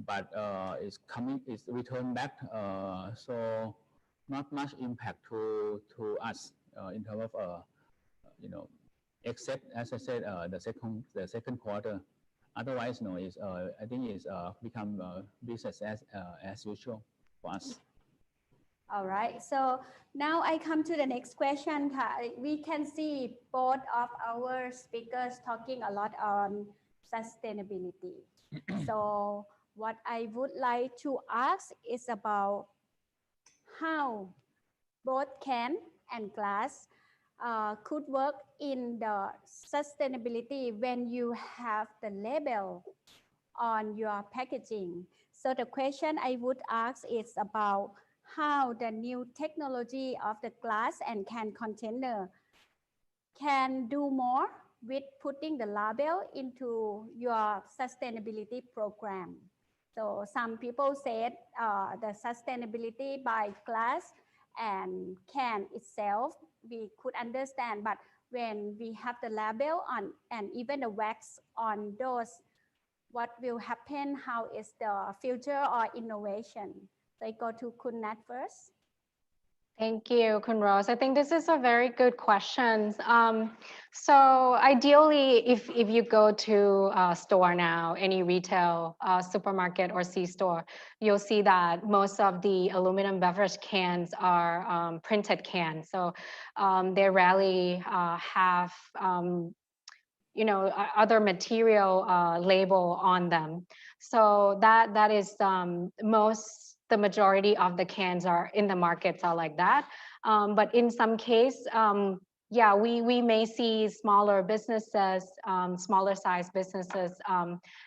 but it's returned back. So not much impact to us in terms of except, as I said, the second quarter. Otherwise, no, I think it's become business as usual for us.
All right, so now I come to the next question. We can see both of our speakers talking a lot on sustainability. So what I would like to ask is about how both can and glass could work in the sustainability when you have the label on your packaging. So the question I would ask is about how the new technology of the glass and can container can do more with putting the label into your sustainability program. So some people said the sustainability by glass and can itself, we could understand, but when we have the label on and even the wax on those, what will happen, how is the future or innovation? So I go to Kun Nat first.
Thank you, Kun Rose. I think this is a very good question. So ideally, if you go to a store now, any retail supermarket or C-store, you'll see that most of the aluminum beverage cans are printed cans. So they rarely have other material label on them. So that is the majority of the cans are in the markets are like that. But in some case, yeah, we may see smaller businesses, smaller size businesses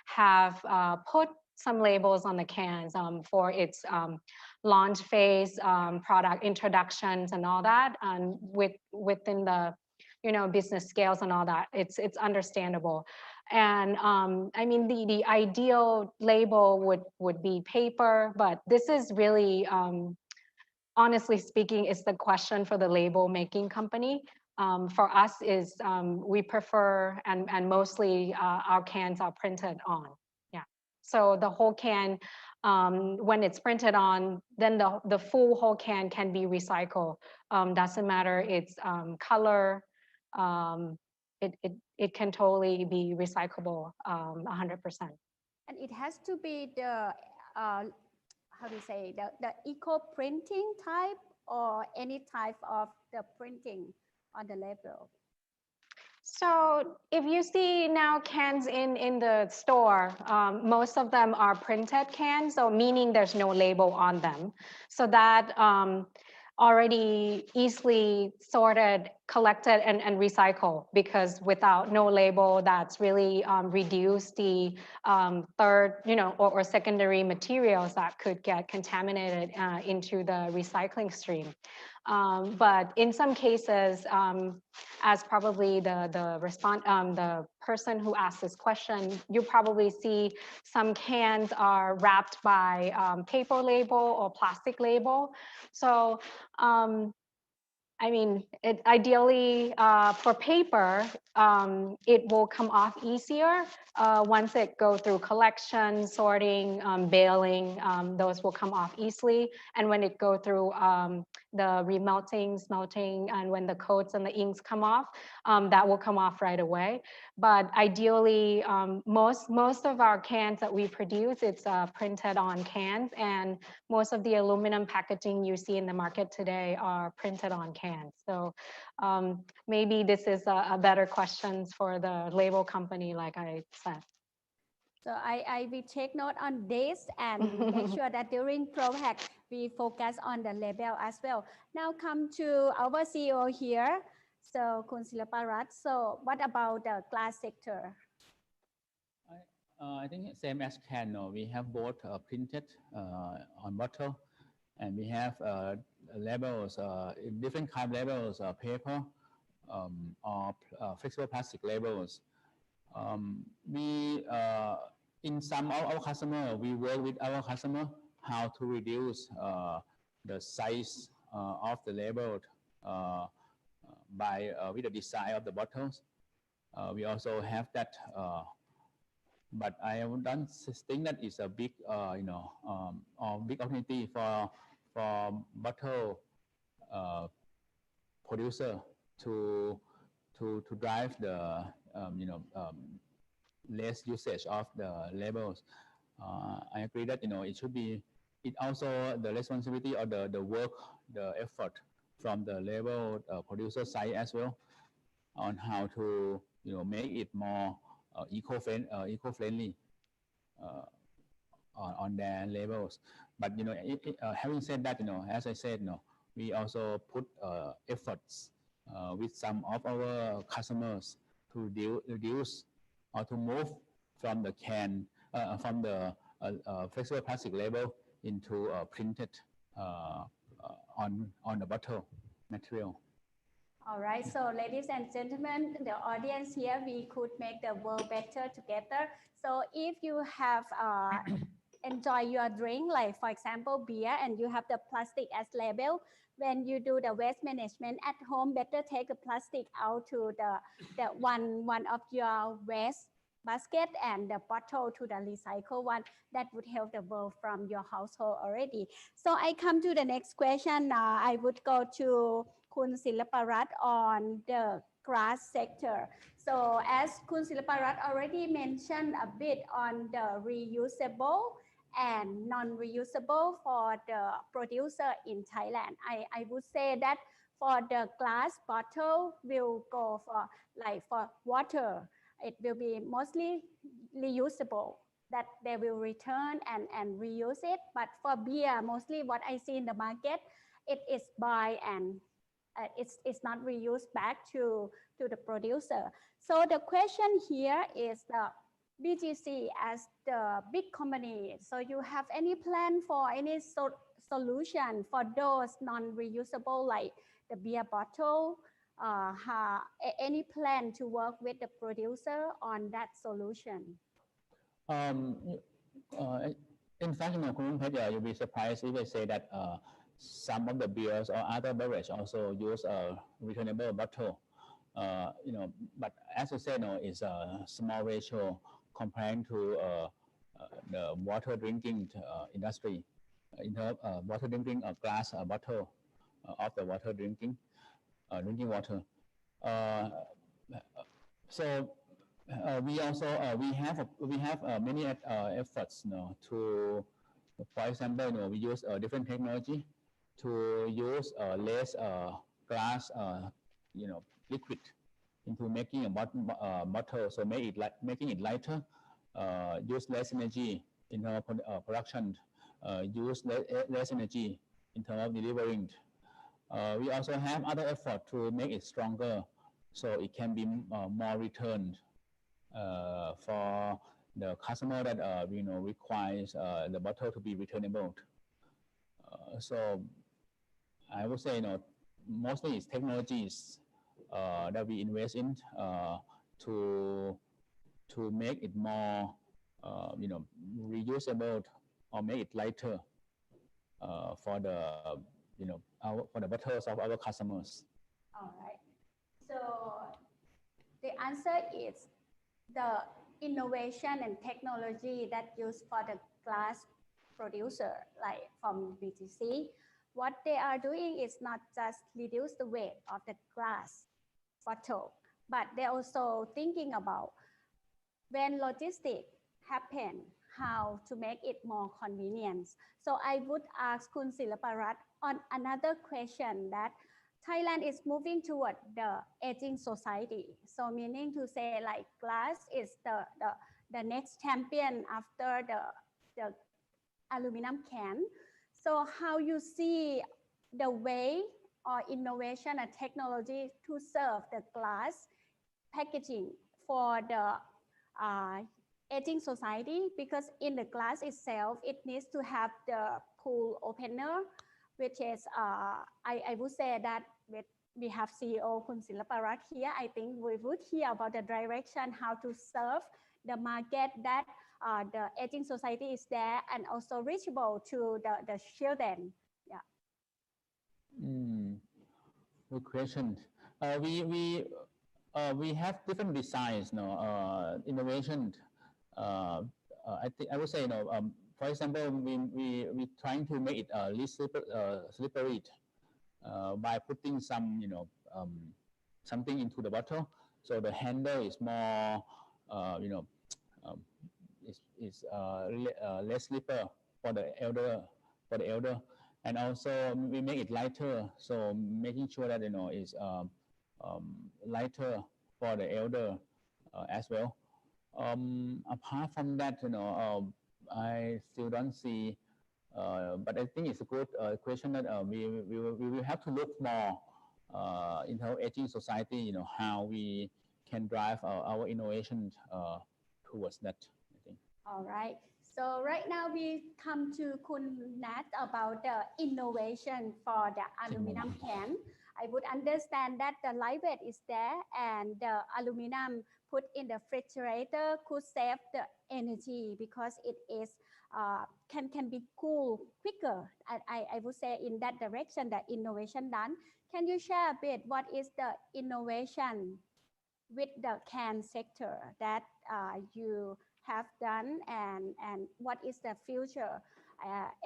have put some labels on the cans for its launch phase, product introductions and all that, and within the business scales and all that, it's understandable. And I mean, the ideal label would be paper, but this is really, honestly speaking, it's the question for the label making company. for us is we prefer and mostly our cans are printed on. Yeah. So the whole can, when it's printed on, then the full whole can be recycled. Doesn't matter its color. It can totally be recyclable 100%.
And it has to be the how do you say, the eco printing type or any type of the printing on the label.
So if you see now cans in the store, most of them are printed cans, so meaning there's no label on them. So that already easily sorted, collected, and recycled, because without no label, that's really reduced the third, or secondary materials that could get contaminated into the recycling stream. But in some cases, as probably the person who asked this question, you probably see some cans are wrapped by paper label or plastic label. So I mean, ideally for paper, it will come off easier once it go through collection, sorting, baling. Those will come off easily, and when it go through the remelting, smelting, and when the coats and the inks come off, that will come off right away. But ideally, most of our cans that we produce, it's printed on cans, and most of the aluminum packaging you see in the market today are printed on cans. So maybe this is a better question for the label company, like I said.
So I will take note on this and make sure that during ProPak we focus on the label as well. Now come to our CEO here. So Kun Silaparat, so what about the glass sector?
I think same as can. We have both printed on bottle, and we have labels, different kind of labels, paper or flexible plastic labels. We in some of our customer, we work with our customer how to reduce the size of the label by with the design of the bottles. We also have that, but I don't think that is a big, big opportunity for bottle producer to drive the less usage of the labels. I agree that it should be. It also the responsibility or the work, the effort from the label producer side as well on how to make it more eco-friendly on their labels. But having said that, as I said, we also put efforts with some of our customers to reduce or to move from the can from the flexible plastic label into printed on the bottle material.
All right, so ladies and gentlemen, the audience here, we could make the world better together. So if you have enjoy your drink, like for example beer, and you have the plastic as label, when you do the waste management at home, better take the plastic out to the one of your waste basket and the bottle to the recycle one. That would help the world from your household already. So I come to the next question. I would go to Kun Silaparat on the glass sector. So as Kun Silaparat already mentioned a bit on the reusable and non-reusable for the producer in Thailand, I would say that for the glass bottle will go for like for water, it will be mostly reusable, that they will return and reuse it. But for beer, mostly what I see in the market, it is buy and it's not reused back to the producer. So the question here is the BGC as the big company. So you have any plan for any solution for those non-reusable like the beer bottle? Any plan to work with the producer on that solution?
In fact, you'll be surprised if I say that some of the beers or other beverage also use a returnable bottle. but as you said, it's a small ratio compared to the water drinking industry. In terms of water drinking, a glass bottle of the water drinking water. So we also we have many efforts to, for example, we use different technology to use less glass liquid into making a bottle, so making it lighter, use less energy in terms of production, use less energy in terms of delivering. We also have other effort to make it stronger, so it can be more returned for the customer that requires the bottle to be returnable. So I would say mostly it's technologies that we invest in to make it more reusable or make it lighter for the for the bottles of our customers.
All right. So the answer is the innovation and technology that used for the glass producer, like from BTC, what they are doing is not just reduce the weight of the glass bottle, but they're also thinking about when logistics happen, how to make it more convenient. So I would ask Kun Silaparat on another question that Thailand is moving toward the aging society. So meaning to say like glass is the next champion after the aluminum can. So how you see the way or innovation and technology to serve the glass packaging for the aging society, because in the glass itself, it needs to have the pull opener, which is, I would say that we have CEO Kun Silaparat here. I think we would hear about the direction, how to serve the market that the aging society is there and also reachable to the children. Yeah.
Good question. We have different designs, innovation. I would say, for example, we trying to make it less slippery by putting some, something into the bottle, so the handle is more, less slipper for the elder, and also we make it lighter, so making sure that is lighter for the elder as well. Apart from that, I still don't see, but I think it's a good question that we will have to look more in our aging society, how we can drive our innovation towards that, I think.
All right. So right now we come to Kun Nat about the innovation for the aluminum can. I would understand that the lightweight is there and the aluminum put in the refrigerator could save the energy because it is can be cool quicker. I would say in that direction, the innovation done. Can you share a bit what is the innovation with the can sector that you have done and what is the future?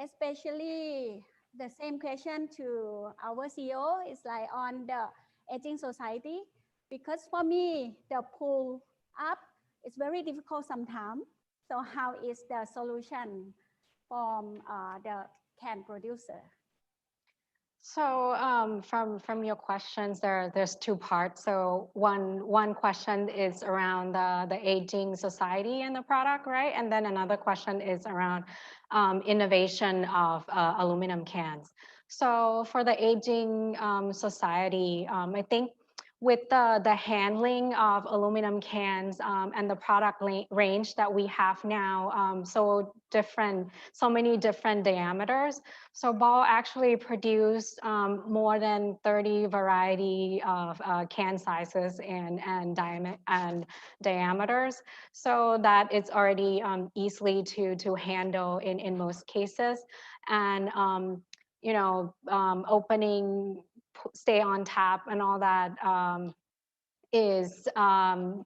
Especially the same question to our CEO is like on the aging society, because for me, the pull up is very difficult sometimes. So how is the solution from the can producer?
So from your questions, there's two parts. So one question is around the aging society and the product, right? And then another question is around innovation of aluminum cans. So for the aging society, I think with the handling of aluminum cans and the product range that we have now, so many different diameters. So Ball actually produced more than 30 variety of can sizes and diameters, so that it's already easily to handle in most cases. And opening, stay on tap and all that is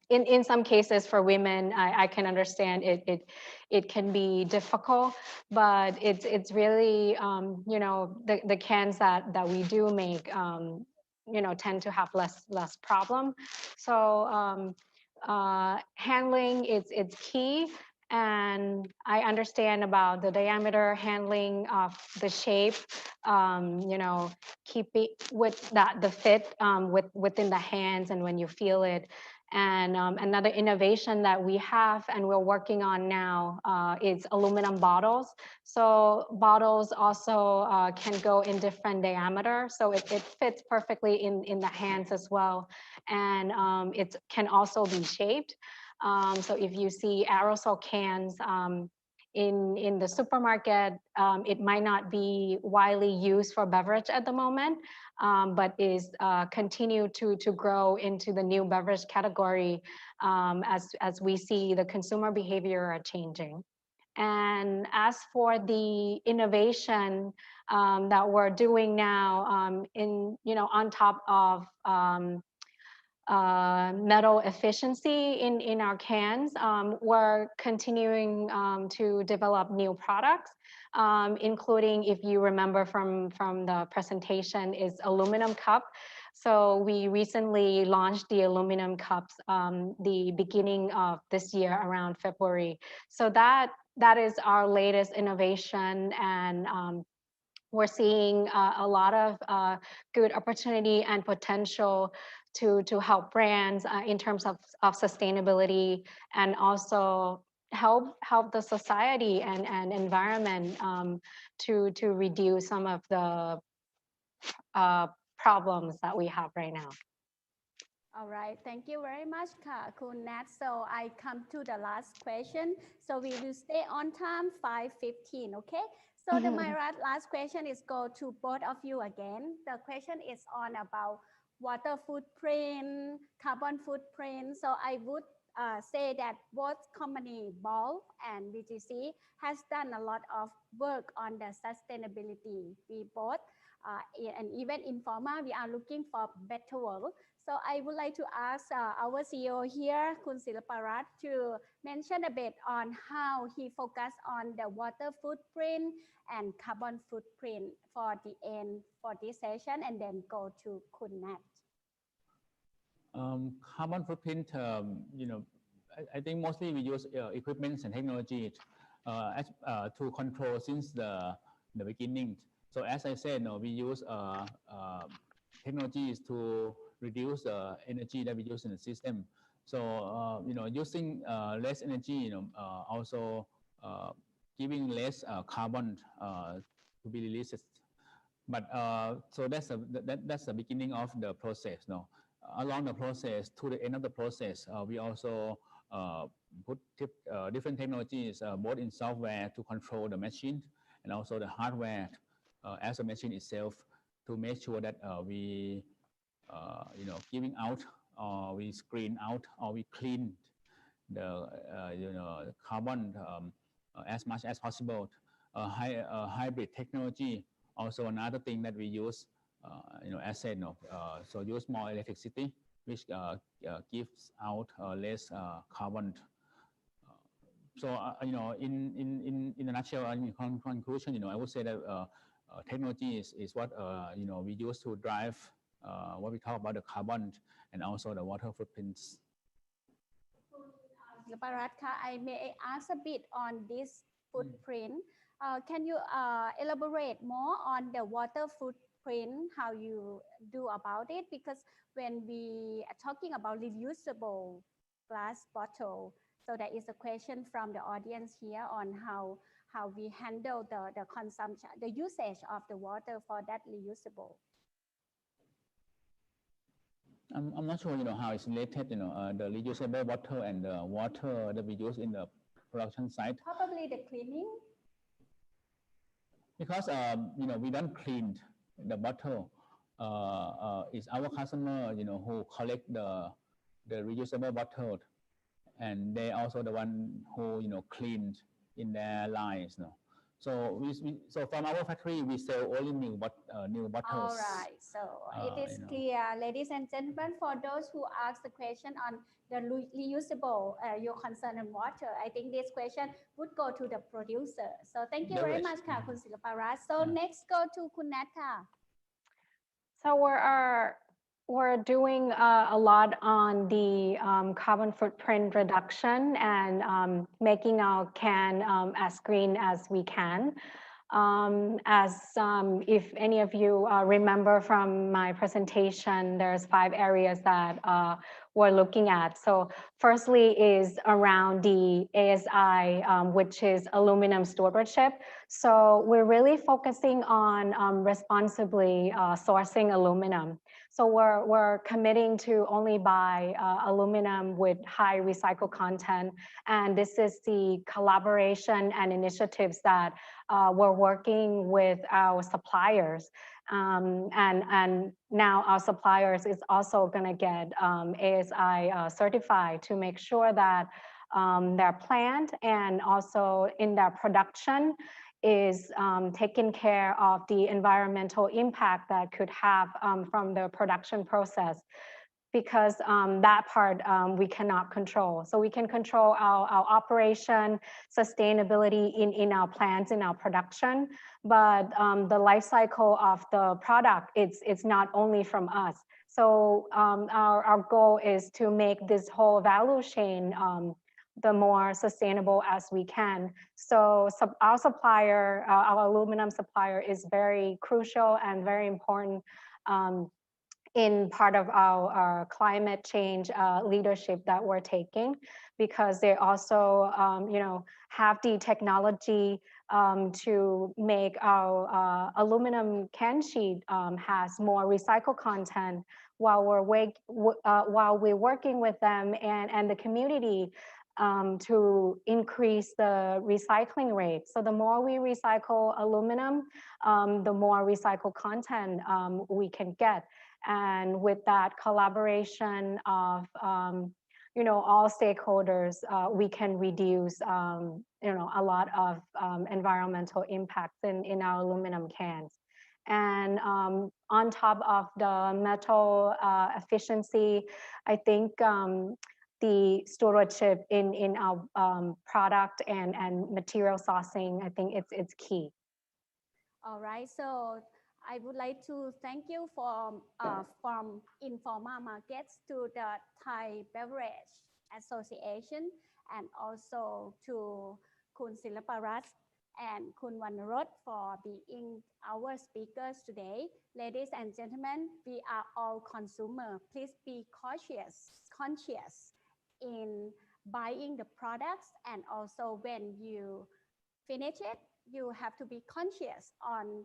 in some cases for women, I can understand it can be difficult, but it's really you know, the cans that we do make you know, tend to have less problem. So handling it's key. And I understand about the diameter, handling of the shape, you know, keep it with that the fit within the hands and when you feel it. And another innovation that we have and we're working on now is aluminum bottles. So bottles also can go in different diameter, so it fits perfectly in the hands as well. And it can also be shaped. So if you see aerosol cans in the supermarket, it might not be widely used for beverage at the moment, but is continue to grow into the new beverage category as we see the consumer behavior are changing. And as for the innovation that we're doing now, in, you know, on top of metal efficiency in our cans, we're continuing to develop new products, including, if you remember from the presentation, is aluminum cup. So we recently launched the aluminum cups the beginning of this year around February. So that is our latest innovation, and we're seeing a lot of good opportunity and potential to help brands in terms of sustainability, and also help the society and environment to reduce some of the problems that we have right now.
All right, thank you very much, Kun Nat. So I come to the last question. So we will stay on time, 5:15, okay? So my last question is go to both of you again. The question is on about water footprint, carbon footprint. So I would say that both company, Ball and BGC, has done a lot of work on the sustainability. We both, and even in Pharma, we are looking for better world. So I would like to ask our CEO here, Kun Silaparat, to mention a bit on how he focused on the water footprint and carbon footprint for the end for this session, and then go to Kun Nat.
Carbon footprint, you know, I think mostly we use equipments and technology to control since the beginning. So as I said, we use technologies to reduce the energy that we use in the system. So you know, using less energy, you know, also giving less carbon to be released. But so that's the beginning of the process. No, along the process to the end of the process, we also put different technologies both in software to control the machine and also the hardware as a machine itself, to make sure that we you know, giving out, or we screen out, or we clean the you know, carbon as much as possible. Hybrid technology also another thing that we use, you know, as said, so use more electricity, which gives out less carbon. So you know, in a nutshell, in conclusion, you know, I would say that technology is what you know, we use to drive what we talk about the carbon and also the water footprints.
I may ask a bit on this footprint. Can you elaborate more on the water footprint, how you do about it? Because when we are talking about reusable glass bottle, so there is a question from the audience here on how we handle the consumption, the usage of the water for that reusable.
I'm not sure, you know, how it's related, you know, the reusable water and the water that we use in the production site.
Probably the cleaning.
Because you know, we don't clean the bottle. It's our customer, you know, who collect the reusable bottle, and they also the one who, you know, clean in their lines. No? So from our factory, we sell only new bottles.
All right, so it is clear, ladies and gentlemen, for those who ask the question on the reusable, your concern on water, I think this question would go to the producer. So thank you very much,ค่ะคุณศิลปารัตน์ So next go to คุณแนทค่ะ
So we're doing a lot on the carbon footprint reduction and making our can as green as we can. If any of you remember from my presentation, there's 5 areas that we're looking at. So firstly is around the ASI, which is aluminum stewardship. So we're really focusing on responsibly sourcing aluminum. So we're committing to only buy aluminum with high recycled content. And this is the collaboration and initiatives that we're working with our suppliers. And now our suppliers is also going to get ASI certified to make sure that their plant and also in their production is taking care of the environmental impact that could have from the production process, because that part we cannot control. So we can control our operation, sustainability in our plants, in our production, but the life cycle of the product, it's not only from us. So our goal is to make this whole value chain the more sustainable as we can. So our supplier, our aluminum supplier is very crucial and very important in part of our climate change leadership that we're taking, because they also have the technology to make our aluminum can sheet has more recycled content, while we're working with them and the community to increase the recycling rate. So the more we recycle aluminum, the more recycled content we can get. And with that collaboration of all stakeholders, we can reduce a lot of environmental impacts in our aluminum cans. And on top of the metal efficiency, I think the stewardship in our product and material sourcing, I think it's key.
All right, so I would like to thank you from informal markets to the Thai Beverage Association, and also to Kun Silaparat and Kun Wannarot for being our speakers today. Ladies and gentlemen, we are all consumers. Please be conscious in buying the products, and also when you finish it, you have to be conscious on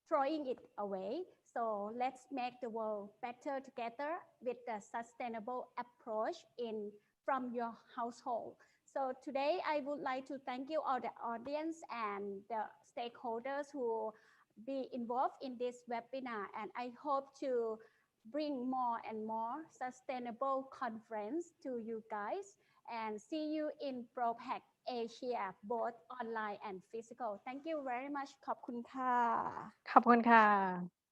throwing it away. So let's make the world better together with the sustainable approach from your household. So today I would like to thank you all the audience and the stakeholders who be involved in this webinar, and I hope to bring more and more sustainable conference to you guys, and see you in ProPak Asia, both online and physical. Thank you very much. ขอบคุณค่ะ
ขอบคุณค่ะ